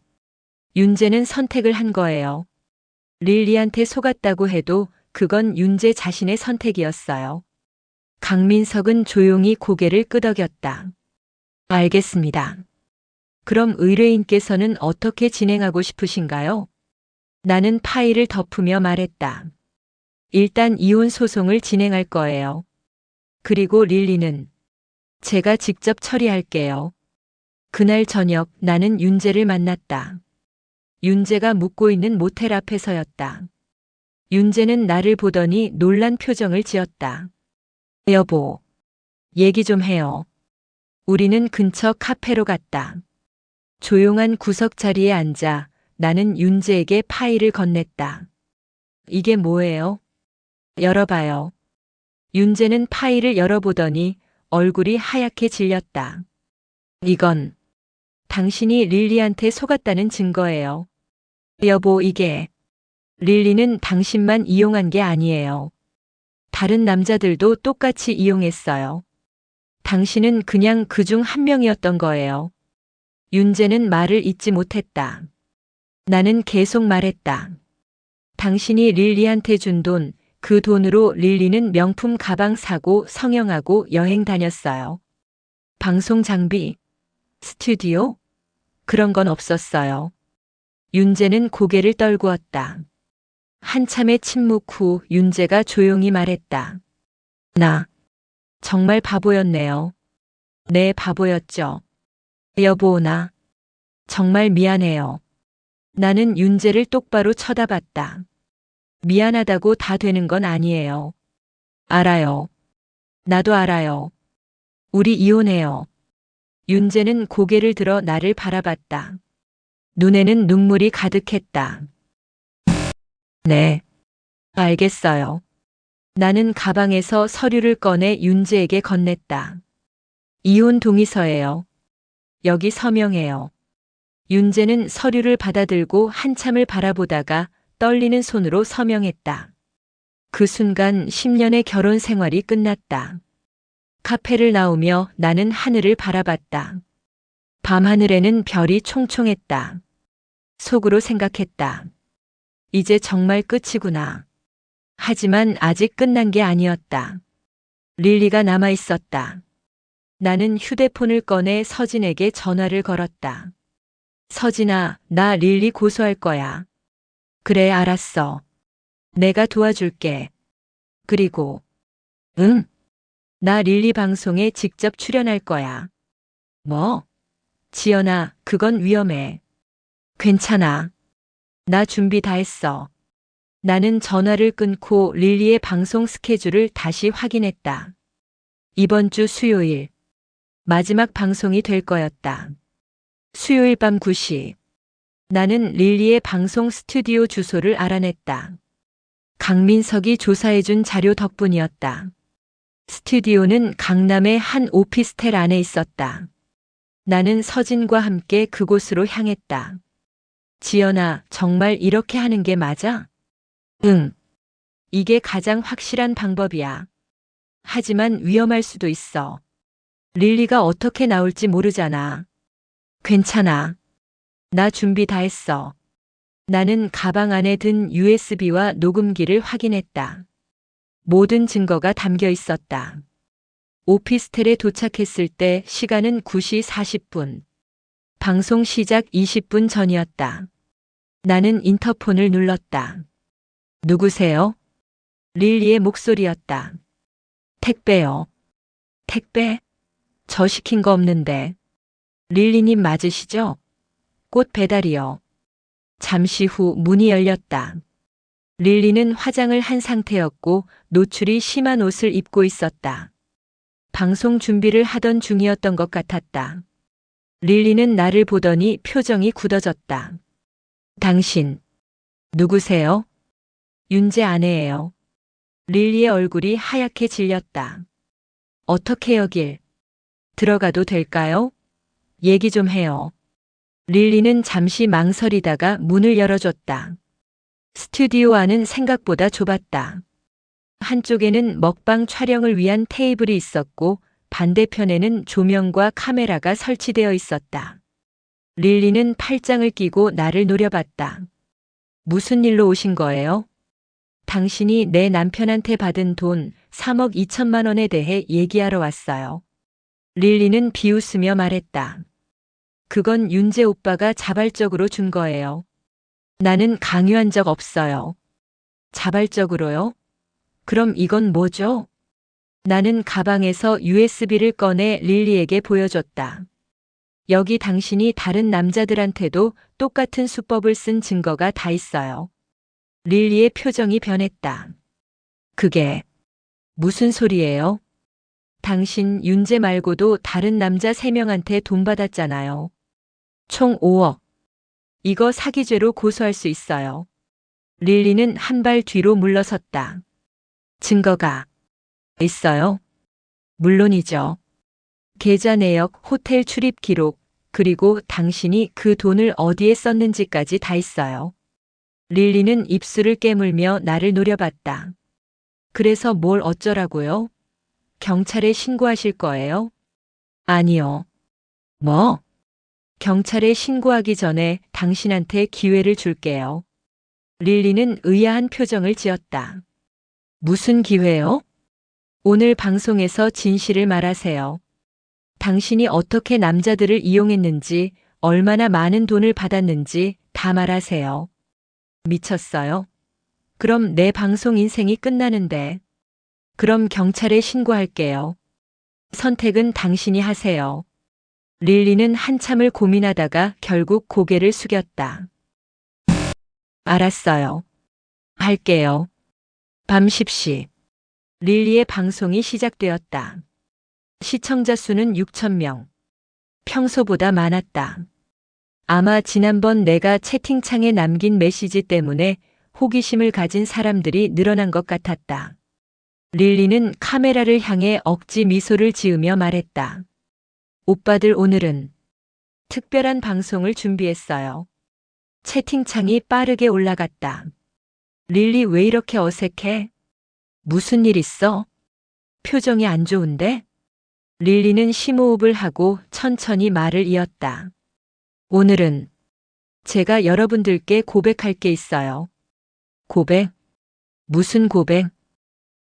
윤재는 선택을 한 거예요. 릴리한테 속았다고 해도 그건 윤재 자신의 선택이었어요. 강민석은 조용히 고개를 끄덕였다. 알겠습니다. 그럼 의뢰인께서는 어떻게 진행하고 싶으신가요? 나는 파일을 덮으며 말했다. 일단 이혼 소송을 진행할 거예요. 그리고 릴리는 제가 직접 처리할게요. 그날 저녁 나는 윤재를 만났다. 윤재가 묵고 있는 모텔 앞에서였다. 윤재는 나를 보더니 놀란 표정을 지었다. 여보, 얘기 좀 해요. 우리는 근처 카페로 갔다. 조용한 구석 자리에 앉아 나는 윤재에게 파일을 건넸다. 이게 뭐예요? 열어봐요. 윤재는 파일을 열어보더니 얼굴이 하얗게 질렸다. 이건 당신이 릴리한테 속았다는 증거예요. 여보, 이게 릴리는 당신만 이용한 게 아니에요. 다른 남자들도 똑같이 이용했어요. 당신은 그냥 그중 한 명이었던 거예요. 윤재는 말을 잇지 못했다. 나는 계속 말했다. 당신이 릴리한테 준 돈, 그 돈으로 릴리는 명품 가방 사고 성형하고 여행 다녔어요. 방송 장비, 스튜디오? 그런 건 없었어요. 윤재는 고개를 떨구었다. 한참의 침묵 후 윤재가 조용히 말했다. 나 정말 바보였네요. 네, 바보였죠. 여보, 나 정말 미안해요. 나는 윤재를 똑바로 쳐다봤다. 미안하다고 다 되는 건 아니에요. 알아요. 나도 알아요. 우리 이혼해요. 윤재는 고개를 들어 나를 바라봤다. 눈에는 눈물이 가득했다. 네, 알겠어요. 나는 가방에서 서류를 꺼내 윤재에게 건넸다. 이혼 동의서예요. 여기 서명해요. 윤재는 서류를 받아들고 한참을 바라보다가 떨리는 손으로 서명했다. 그 순간 10년의 결혼 생활이 끝났다. 카페를 나오며 나는 하늘을 바라봤다. 밤하늘에는 별이 총총했다. 속으로 생각했다. 이제 정말 끝이구나. 하지만 아직 끝난 게 아니었다. 릴리가 남아 있었다. 나는 휴대폰을 꺼내 서진에게 전화를 걸었다. 서진아, 나 릴리 고소할 거야. 그래, 알았어. 내가 도와줄게. 그리고, 응? 나 릴리 방송에 직접 출연할 거야. 뭐? 지연아, 그건 위험해. 괜찮아. 나 준비 다 했어. 나는 전화를 끊고 릴리의 방송 스케줄을 다시 확인했다. 이번 주 수요일, 마지막 방송이 될 거였다. 수요일 밤 9시. 나는 릴리의 방송 스튜디오 주소를 알아냈다. 강민석이 조사해준 자료 덕분이었다. 스튜디오는 강남의 한 오피스텔 안에 있었다. 나는 서진과 함께 그곳으로 향했다. 지연아, 정말 이렇게 하는 게 맞아? 응. 이게 가장 확실한 방법이야. 하지만 위험할 수도 있어. 릴리가 어떻게 나올지 모르잖아. 괜찮아. 나 준비 다 했어. 나는 가방 안에 든 USB와 녹음기를 확인했다. 모든 증거가 담겨 있었다. 오피스텔에 도착했을 때 시간은 9시 40분. 방송 시작 20분 전이었다. 나는 인터폰을 눌렀다. 누구세요? 릴리의 목소리였다. 택배요. 택배? 저 시킨 거 없는데. 릴리님 맞으시죠? 꽃 배달이요. 잠시 후 문이 열렸다. 릴리는 화장을 한 상태였고 노출이 심한 옷을 입고 있었다. 방송 준비를 하던 중이었던 것 같았다. 릴리는 나를 보더니 표정이 굳어졌다. 당신, 누구세요? 윤재 아내예요. 릴리의 얼굴이 하얗게 질렸다. 어떻게 여길? 들어가도 될까요? 얘기 좀 해요. 릴리는 잠시 망설이다가 문을 열어줬다. 스튜디오 안은 생각보다 좁았다. 한쪽에는 먹방 촬영을 위한 테이블이 있었고 반대편에는 조명과 카메라가 설치되어 있었다. 릴리는 팔짱을 끼고 나를 노려봤다. 무슨 일로 오신 거예요? 당신이 내 남편한테 받은 돈 3억 2천만 원에 대해 얘기하러 왔어요. 릴리는 비웃으며 말했다. 그건 윤재 오빠가 자발적으로 준 거예요. 나는 강요한 적 없어요. 자발적으로요? 그럼 이건 뭐죠? 나는 가방에서 USB를 꺼내 릴리에게 보여줬다. 여기 당신이 다른 남자들한테도 똑같은 수법을 쓴 증거가 다 있어요. 릴리의 표정이 변했다. 그게 무슨 소리예요? 당신 윤재 말고도 다른 남자 3명한테 돈 받았잖아요. 총 5억. 이거 사기죄로 고소할 수 있어요. 릴리는 한 발 뒤로 물러섰다. 증거가 있어요? 물론이죠. 계좌 내역, 호텔 출입 기록, 그리고 당신이 그 돈을 어디에 썼는지까지 다 있어요. 릴리는 입술을 깨물며 나를 노려봤다. 그래서 뭘 어쩌라고요? 경찰에 신고하실 거예요? 아니요. 뭐? 경찰에 신고하기 전에 당신한테 기회를 줄게요. 릴리는 의아한 표정을 지었다. 무슨 기회요? 오늘 방송에서 진실을 말하세요. 당신이 어떻게 남자들을 이용했는지, 얼마나 많은 돈을 받았는지 다 말하세요. 미쳤어요? 그럼 내 방송 인생이 끝나는데. 그럼 경찰에 신고할게요. 선택은 당신이 하세요. 릴리는 한참을 고민하다가 결국 고개를 숙였다. 알았어요. 할게요. 밤 10시. 릴리의 방송이 시작되었다. 시청자 수는 6,000명. 평소보다 많았다. 아마 지난번 내가 채팅창에 남긴 메시지 때문에 호기심을 가진 사람들이 늘어난 것 같았다. 릴리는 카메라를 향해 억지 미소를 지으며 말했다. 오빠들 오늘은 특별한 방송을 준비했어요. 채팅창이 빠르게 올라갔다. 릴리 왜 이렇게 어색해? 무슨 일 있어? 표정이 안 좋은데? 릴리는 심호흡을 하고 천천히 말을 이었다. 오늘은 제가 여러분들께 고백할 게 있어요. 고백? 무슨 고백?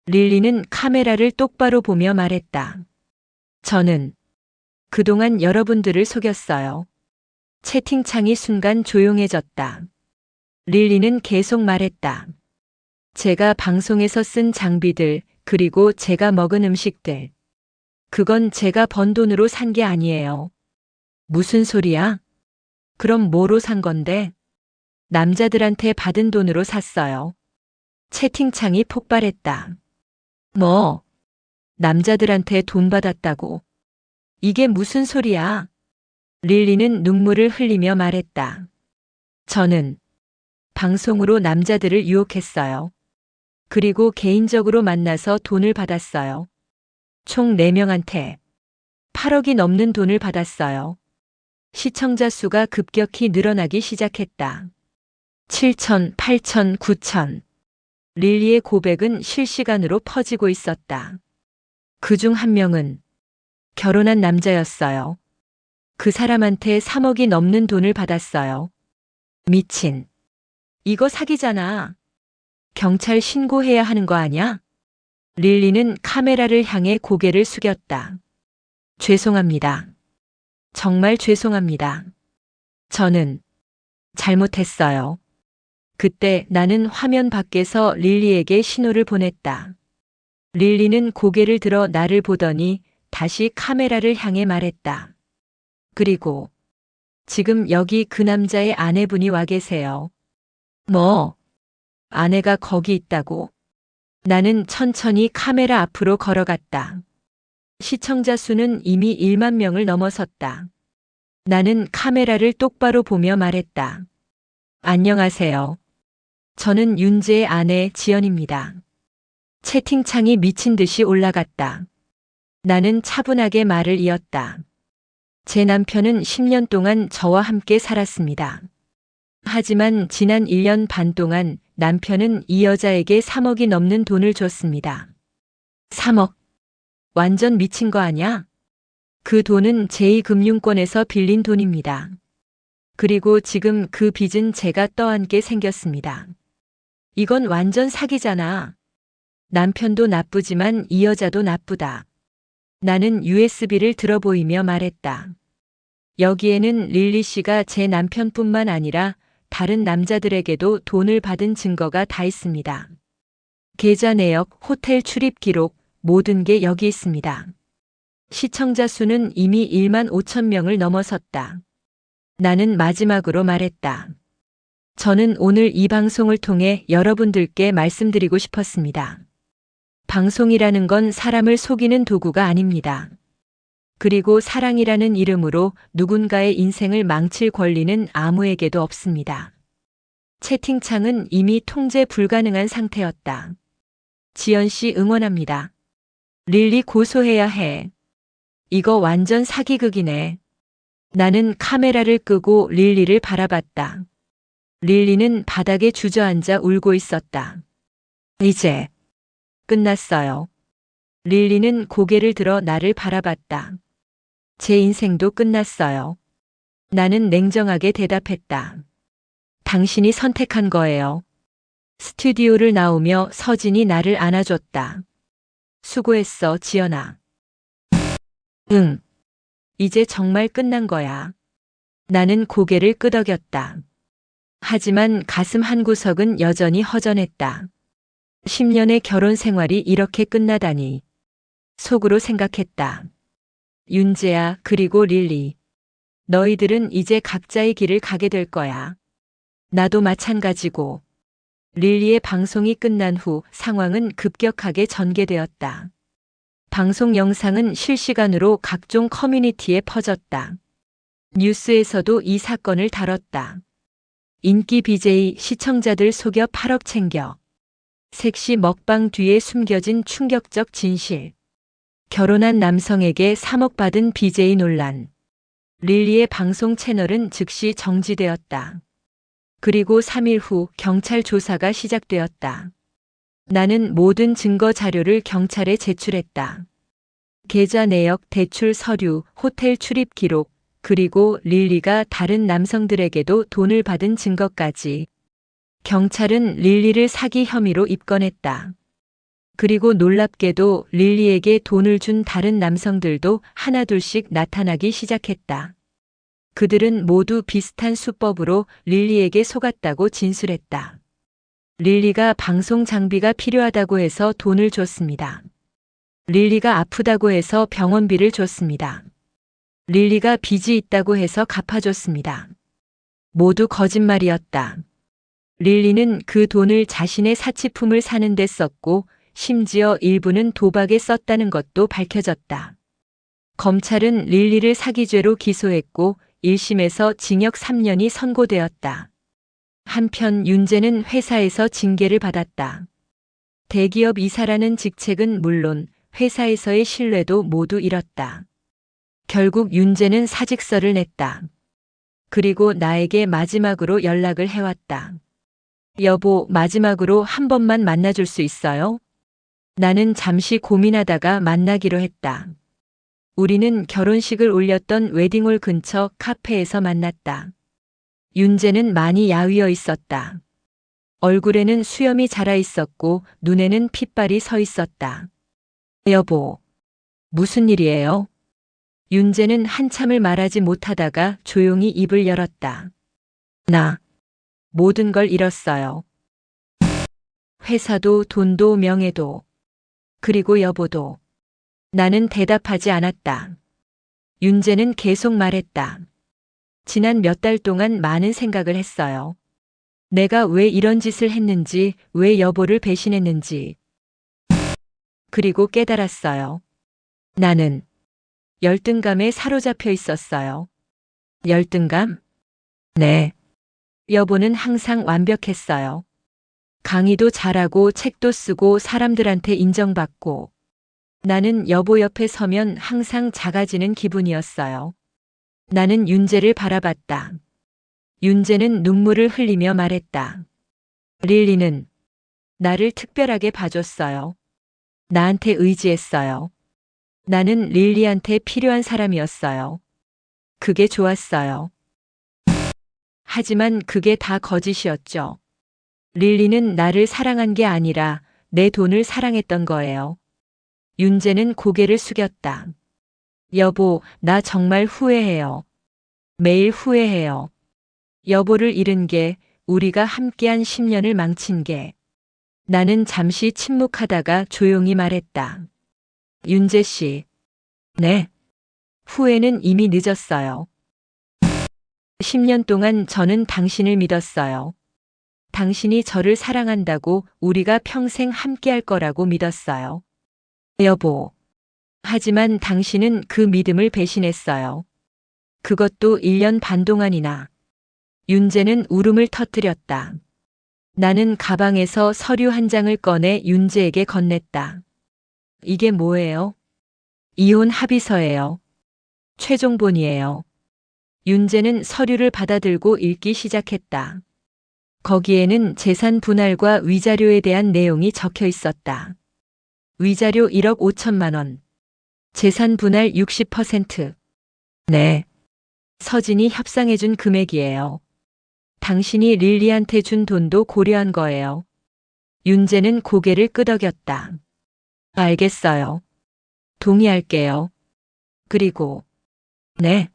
릴리는 카메라를 똑바로 보며 말했다. 저는 그동안 여러분들을 속였어요. 채팅창이 순간 조용해졌다. 릴리는 계속 말했다. 제가 방송에서 쓴 장비들, 그리고 제가 먹은 음식들. 그건 제가 번 돈으로 산 게 아니에요. 무슨 소리야? 그럼 뭐로 산 건데? 남자들한테 받은 돈으로 샀어요. 채팅창이 폭발했다. 뭐? 남자들한테 돈 받았다고? 이게 무슨 소리야? 릴리는 눈물을 흘리며 말했다. 저는 방송으로 남자들을 유혹했어요. 그리고 개인적으로 만나서 돈을 받았어요. 총 4명한테 8억이 넘는 돈을 받았어요. 시청자 수가 급격히 늘어나기 시작했다. 7천, 8천, 9천. 릴리의 고백은 실시간으로 퍼지고 있었다. 그중 한 명은 결혼한 남자였어요. 그 사람한테 3억이 넘는 돈을 받았어요. 미친. 이거 사기잖아. 경찰 신고해야 하는 거 아냐? 릴리는 카메라를 향해 고개를 숙였다. 죄송합니다. 정말 죄송합니다. 저는 잘못했어요. 그때 나는 화면 밖에서 릴리에게 신호를 보냈다. 릴리는 고개를 들어 나를 보더니 다시 카메라를 향해 말했다. 그리고 지금 여기 그 남자의 아내분이 와 계세요. 뭐? 아내가 거기 있다고? 나는 천천히 카메라 앞으로 걸어갔다. 시청자 수는 이미 1만 명을 넘어섰다. 나는 카메라를 똑바로 보며 말했다. 안녕하세요. 저는 윤재의 아내 지연입니다. 채팅창이 미친 듯이 올라갔다. 나는 차분하게 말을 이었다. 제 남편은 10년 동안 저와 함께 살았습니다. 하지만 지난 1년 반 동안 남편은 이 여자에게 3억이 넘는 돈을 줬습니다. 3억? 완전 미친 거 아냐? 그 돈은 제2금융권에서 빌린 돈입니다. 그리고 지금 그 빚은 제가 떠안게 생겼습니다. 이건 완전 사기잖아. 남편도 나쁘지만 이 여자도 나쁘다. 나는 USB를 들어보이며 말했다. 여기에는 릴리 씨가 제 남편뿐만 아니라 다른 남자들에게도 돈을 받은 증거가 다 있습니다. 계좌 내역, 호텔 출입 기록, 모든 게 여기 있습니다. 시청자 수는 이미 1만 5천 명을 넘어섰다. 나는 마지막으로 말했다. 저는 오늘 이 방송을 통해 여러분들께 말씀드리고 싶었습니다. 방송이라는 건 사람을 속이는 도구가 아닙니다. 그리고 사랑이라는 이름으로 누군가의 인생을 망칠 권리는 아무에게도 없습니다. 채팅창은 이미 통제 불가능한 상태였다. 지연 씨 응원합니다. 릴리 고소해야 해. 이거 완전 사기극이네. 나는 카메라를 끄고 릴리를 바라봤다. 릴리는 바닥에 주저앉아 울고 있었다. 이제 끝났어요. 릴리는 고개를 들어 나를 바라봤다. 제 인생도 끝났어요. 나는 냉정하게 대답했다. 당신이 선택한 거예요. 스튜디오를 나오며 서진이 나를 안아줬다. 수고했어, 지연아. 응. 이제 정말 끝난 거야. 나는 고개를 끄덕였다. 하지만 가슴 한구석은 여전히 허전했다. 10년의 결혼 생활이 이렇게 끝나다니. 속으로 생각했다. 윤재야, 그리고 릴리. 너희들은 이제 각자의 길을 가게 될 거야. 나도 마찬가지고. 릴리의 방송이 끝난 후 상황은 급격하게 전개되었다. 방송 영상은 실시간으로 각종 커뮤니티에 퍼졌다. 뉴스에서도 이 사건을 다뤘다. 인기 BJ 시청자들 속여 8억 챙겨. 섹시 먹방 뒤에 숨겨진 충격적 진실. 결혼한 남성에게 3억 받은 BJ 논란. 릴리의 방송 채널은 즉시 정지되었다. 그리고 3일 후 경찰 조사가 시작되었다. 나는 모든 증거 자료를 경찰에 제출했다. 계좌 내역, 대출 서류, 호텔 출입 기록, 그리고 릴리가 다른 남성들에게도 돈을 받은 증거까지. 경찰은 릴리를 사기 혐의로 입건했다. 그리고 놀랍게도 릴리에게 돈을 준 다른 남성들도 하나둘씩 나타나기 시작했다. 그들은 모두 비슷한 수법으로 릴리에게 속았다고 진술했다. 릴리가 방송 장비가 필요하다고 해서 돈을 줬습니다. 릴리가 아프다고 해서 병원비를 줬습니다. 릴리가 빚이 있다고 해서 갚아줬습니다. 모두 거짓말이었다. 릴리는 그 돈을 자신의 사치품을 사는 데 썼고 심지어 일부는 도박에 썼다는 것도 밝혀졌다. 검찰은 릴리를 사기죄로 기소했고 1심에서 징역 3년이 선고되었다. 한편 윤재는 회사에서 징계를 받았다. 대기업 이사라는 직책은 물론 회사에서의 신뢰도 모두 잃었다. 결국 윤재는 사직서를 냈다. 그리고 나에게 마지막으로 연락을 해왔다. 여보, 마지막으로 한 번만 만나줄 수 있어요? 나는 잠시 고민하다가 만나기로 했다. 우리는 결혼식을 올렸던 웨딩홀 근처 카페에서 만났다. 윤재는 많이 야위어 있었다. 얼굴에는 수염이 자라 있었고 눈에는 핏발이 서 있었다. 여보, 무슨 일이에요? 윤재는 한참을 말하지 못하다가 조용히 입을 열었다. 나 모든 걸 잃었어요. 회사도 돈도 명예도 그리고 여보도. 나는 대답하지 않았다. 윤재는 계속 말했다. 지난 몇 달 동안 많은 생각을 했어요. 내가 왜 이런 짓을 했는지, 왜 여보를 배신했는지. 그리고 깨달았어요. 나는 열등감에 사로잡혀 있었어요. 열등감? 네. 여보는 항상 완벽했어요. 강의도 잘하고 책도 쓰고 사람들한테 인정받고. 나는 여보 옆에 서면 항상 작아지는 기분이었어요. 나는 윤재를 바라봤다. 윤재는 눈물을 흘리며 말했다. 릴리는 나를 특별하게 봐줬어요. 나한테 의지했어요. 나는 릴리한테 필요한 사람이었어요. 그게 좋았어요. 하지만 그게 다 거짓이었죠. 릴리는 나를 사랑한 게 아니라 내 돈을 사랑했던 거예요. 윤재는 고개를 숙였다. 여보, 나 정말 후회해요. 매일 후회해요. 여보를 잃은 게, 우리가 함께한 10년을 망친 게. 나는 잠시 침묵하다가 조용히 말했다. 윤재 씨. 네. 후회는 이미 늦었어요. 10년 동안 저는 당신을 믿었어요. 당신이 저를 사랑한다고, 우리가 평생 함께할 거라고 믿었어요. 여보. 하지만 당신은 그 믿음을 배신했어요. 그것도 1년 반 동안이나. 윤재는 울음을 터뜨렸다. 나는 가방에서 서류 한 장을 꺼내 윤재에게 건넸다. 이게 뭐예요? 이혼 합의서예요. 최종본이에요. 윤재는 서류를 받아들고 읽기 시작했다. 거기에는 재산 분할과 위자료에 대한 내용이 적혀 있었다. 위자료 1억 5천만 원. 재산 분할 60%. 네. 서진이 협상해준 금액이에요. 당신이 릴리한테 준 돈도 고려한 거예요. 윤재는 고개를 끄덕였다. 알겠어요. 동의할게요. 그리고, 네.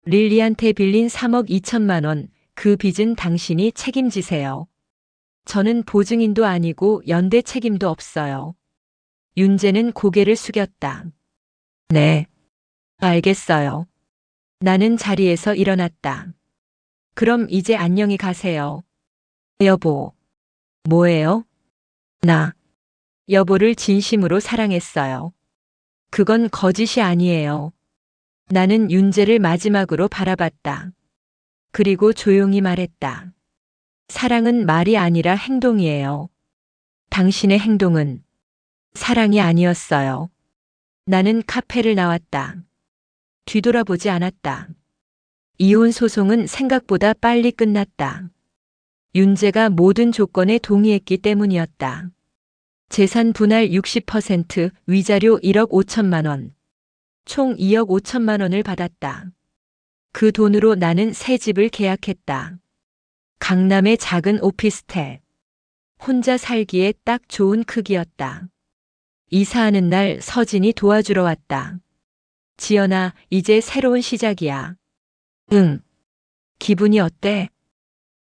릴리한테 빌린 3억 2천만 원, 그 빚은 당신이 책임지세요. 저는 보증인도 아니고 연대 책임도 없어요. 윤재는 고개를 숙였다. 네. 알겠어요. 나는 자리에서 일어났다. 그럼 이제 안녕히 가세요. 여보. 뭐예요? 나. 여보를 진심으로 사랑했어요. 그건 거짓이 아니에요. 나는 윤재를 마지막으로 바라봤다. 그리고 조용히 말했다. 사랑은 말이 아니라 행동이에요. 당신의 행동은 사랑이 아니었어요. 나는 카페를 나왔다. 뒤돌아보지 않았다. 이혼 소송은 생각보다 빨리 끝났다. 윤재가 모든 조건에 동의했기 때문이었다. 재산 분할 60%, 위자료 1억 5천만 원. 총 2억 5천만 원을 받았다. 그 돈으로 나는 새 집을 계약했다. 강남의 작은 오피스텔. 혼자 살기에 딱 좋은 크기였다. 이사하는 날 서진이 도와주러 왔다. 지연아, 이제 새로운 시작이야. 응. 기분이 어때?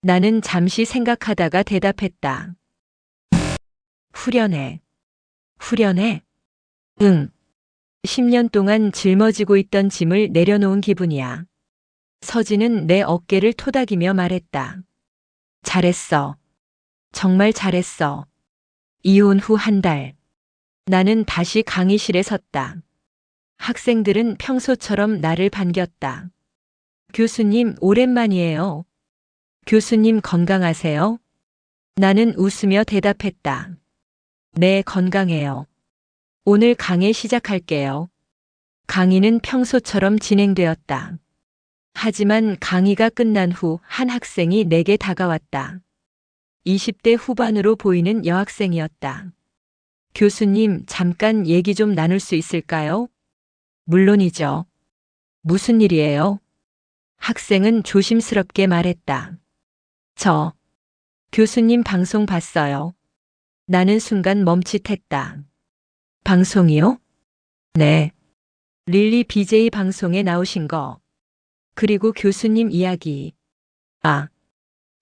나는 잠시 생각하다가 대답했다. 후련해. 후련해? 응. 10년 동안 짊어지고 있던 짐을 내려놓은 기분이야. 서진은 내 어깨를 토닥이며 말했다. 잘했어. 정말 잘했어. 이혼 후 한 달. 나는 다시 강의실에 섰다. 학생들은 평소처럼 나를 반겼다. 교수님, 오랜만이에요. 교수님 건강하세요? 나는 웃으며 대답했다. 네, 건강해요. 오늘 강의 시작할게요. 강의는 평소처럼 진행되었다. 하지만 강의가 끝난 후 한 학생이 내게 다가왔다. 20대 후반으로 보이는 여학생이었다. 교수님, 잠깐 얘기 좀 나눌 수 있을까요? 물론이죠. 무슨 일이에요? 학생은 조심스럽게 말했다. 저, 교수님 방송 봤어요. 나는 순간 멈칫했다. 방송이요? 네. 릴리 BJ 방송에 나오신 거. 그리고 교수님 이야기. 아.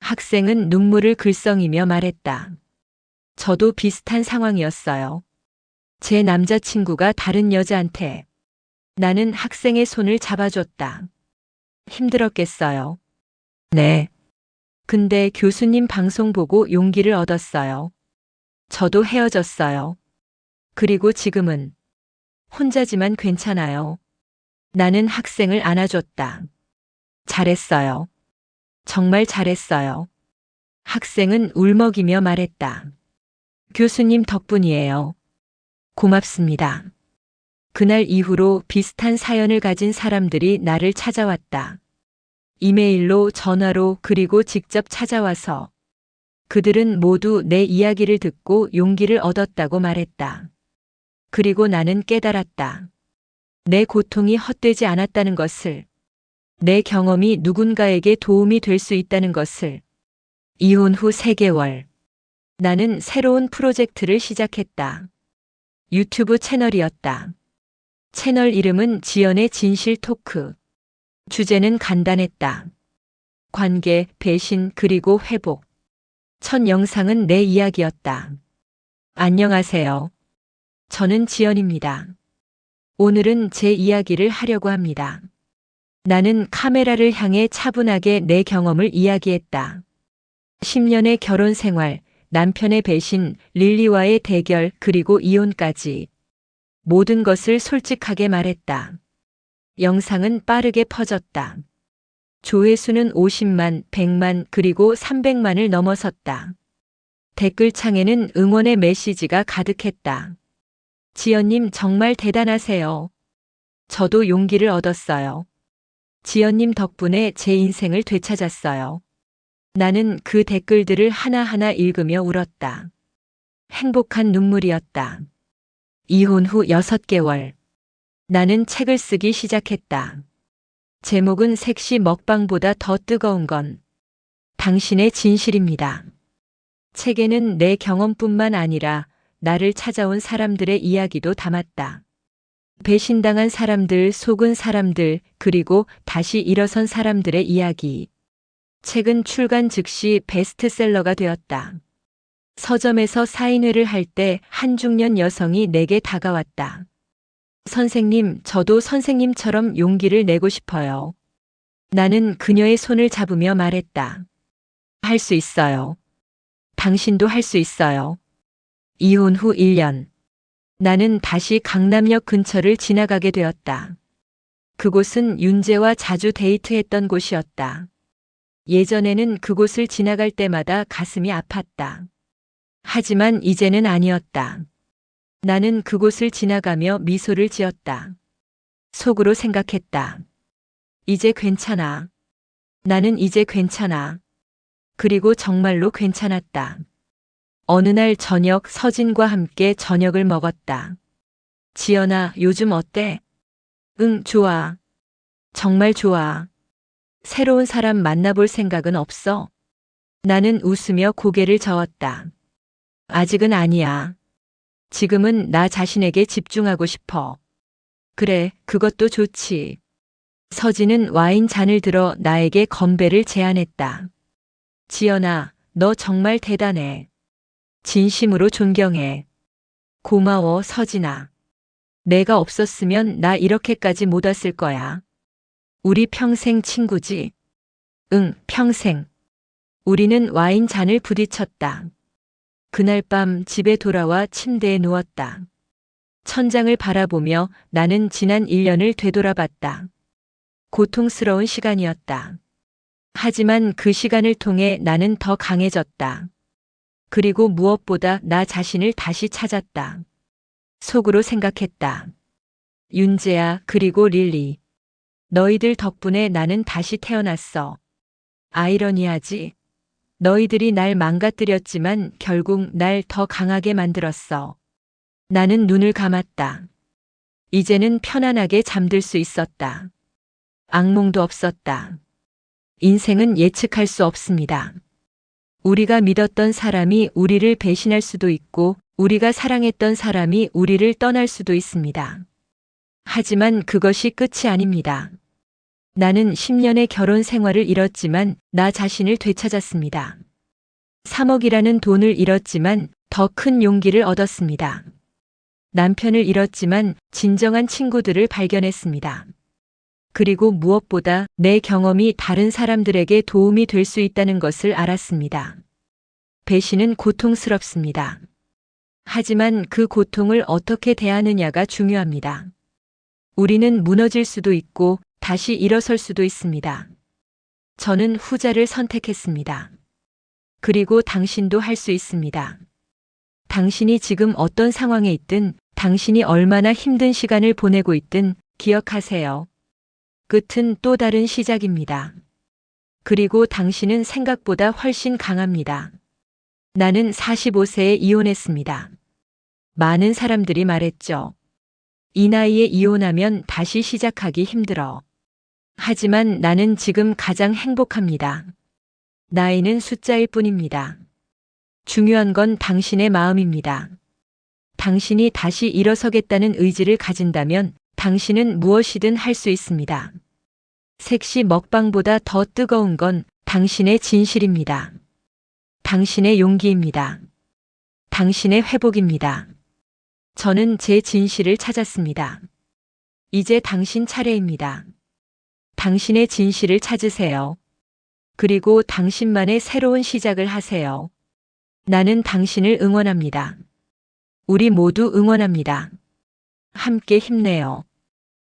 학생은 눈물을 글썽이며 말했다. 저도 비슷한 상황이었어요. 제 남자친구가 다른 여자한테. 나는 학생의 손을 잡아줬다. 힘들었겠어요. 네. 근데 교수님 방송 보고 용기를 얻었어요. 저도 헤어졌어요. 그리고 지금은 혼자지만 괜찮아요. 나는 학생을 안아줬다. 잘했어요. 정말 잘했어요. 학생은 울먹이며 말했다. 교수님 덕분이에요. 고맙습니다. 그날 이후로 비슷한 사연을 가진 사람들이 나를 찾아왔다. 이메일로, 전화로, 그리고 직접 찾아와서 그들은 모두 내 이야기를 듣고 용기를 얻었다고 말했다. 그리고 나는 깨달았다. 내 고통이 헛되지 않았다는 것을, 내 경험이 누군가에게 도움이 될 수 있다는 것을. 이혼 후 3개월. 나는 새로운 프로젝트를 시작했다. 유튜브 채널이었다. 채널 이름은 지연의 진실 토크. 주제는 간단했다. 관계, 배신, 그리고 회복. 첫 영상은 내 이야기였다. 안녕하세요. 저는 지연입니다. 오늘은 제 이야기를 하려고 합니다. 나는 카메라를 향해 차분하게 내 경험을 이야기했다. 10년의 결혼 생활, 남편의 배신, 릴리와의 대결, 그리고 이혼까지. 모든 것을 솔직하게 말했다. 영상은 빠르게 퍼졌다. 조회수는 50만, 100만, 그리고 300만을 넘어섰다. 댓글창에는 응원의 메시지가 가득했다. 지연님 정말 대단하세요. 저도 용기를 얻었어요. 지연님 덕분에 제 인생을 되찾았어요. 나는 그 댓글들을 하나하나 읽으며 울었다. 행복한 눈물이었다. 이혼 후 6개월. 나는 책을 쓰기 시작했다. 제목은 섹시 먹방보다 더 뜨거운 건 당신의 진실입니다. 책에는 내 경험뿐만 아니라 나를 찾아온 사람들의 이야기도 담았다. 배신당한 사람들, 속은 사람들, 그리고 다시 일어선 사람들의 이야기. 책은 출간 즉시 베스트셀러가 되었다. 서점에서 사인회를 할 때 한 중년 여성이 내게 다가왔다. 선생님, 저도 선생님처럼 용기를 내고 싶어요. 나는 그녀의 손을 잡으며 말했다. 할 수 있어요. 당신도 할 수 있어요. 이혼 후 1년. 나는 다시 강남역 근처를 지나가게 되었다. 그곳은 윤재와 자주 데이트했던 곳이었다. 예전에는 그곳을 지나갈 때마다 가슴이 아팠다. 하지만 이제는 아니었다. 나는 그곳을 지나가며 미소를 지었다. 속으로 생각했다. 이제 괜찮아. 나는 이제 괜찮아. 그리고 정말로 괜찮았다. 어느 날 저녁 서진과 함께 저녁을 먹었다. 지연아, 요즘 어때? 응, 좋아. 정말 좋아. 새로운 사람 만나볼 생각은 없어? 나는 웃으며 고개를 저었다. 아직은 아니야. 지금은 나 자신에게 집중하고 싶어. 그래, 그것도 좋지. 서진은 와인 잔을 들어 나에게 건배를 제안했다. 지연아, 너 정말 대단해. 진심으로 존경해. 고마워, 서진아. 내가 없었으면 나 이렇게까지 못 왔을 거야. 우리 평생 친구지? 응, 평생. 우리는 와인 잔을 부딪혔다. 그날 밤 집에 돌아와 침대에 누웠다. 천장을 바라보며 나는 지난 1년을 되돌아봤다. 고통스러운 시간이었다. 하지만 그 시간을 통해 나는 더 강해졌다. 그리고 무엇보다 나 자신을 다시 찾았다. 속으로 생각했다. 윤재야, 그리고 릴리. 너희들 덕분에 나는 다시 태어났어. 아이러니하지? 너희들이 날 망가뜨렸지만 결국 날 더 강하게 만들었어. 나는 눈을 감았다. 이제는 편안하게 잠들 수 있었다. 악몽도 없었다. 인생은 예측할 수 없습니다. 우리가 믿었던 사람이 우리를 배신할 수도 있고, 우리가 사랑했던 사람이 우리를 떠날 수도 있습니다. 하지만 그것이 끝이 아닙니다. 나는 10년의 결혼 생활을 잃었지만 나 자신을 되찾았습니다. 3억이라는 돈을 잃었지만 더 큰 용기를 얻었습니다. 남편을 잃었지만 진정한 친구들을 발견했습니다. 그리고 무엇보다 내 경험이 다른 사람들에게 도움이 될 수 있다는 것을 알았습니다. 배신은 고통스럽습니다. 하지만 그 고통을 어떻게 대하느냐가 중요합니다. 우리는 무너질 수도 있고 다시 일어설 수도 있습니다. 저는 후자를 선택했습니다. 그리고 당신도 할 수 있습니다. 당신이 지금 어떤 상황에 있든, 당신이 얼마나 힘든 시간을 보내고 있든 기억하세요. 끝은 또 다른 시작입니다. 그리고 당신은 생각보다 훨씬 강합니다. 나는 45세에 이혼했습니다. 많은 사람들이 말했죠. 이 나이에 이혼하면 다시 시작하기 힘들어. 하지만 나는 지금 가장 행복합니다. 나이는 숫자일 뿐입니다. 중요한 건 당신의 마음입니다. 당신이 다시 일어서겠다는 의지를 가진다면 당신은 무엇이든 할 수 있습니다. 섹시 먹방보다 더 뜨거운 건 당신의 진실입니다. 당신의 용기입니다. 당신의 회복입니다. 저는 제 진실을 찾았습니다. 이제 당신 차례입니다. 당신의 진실을 찾으세요. 그리고 당신만의 새로운 시작을 하세요. 나는 당신을 응원합니다. 우리 모두 응원합니다. 함께 힘내요.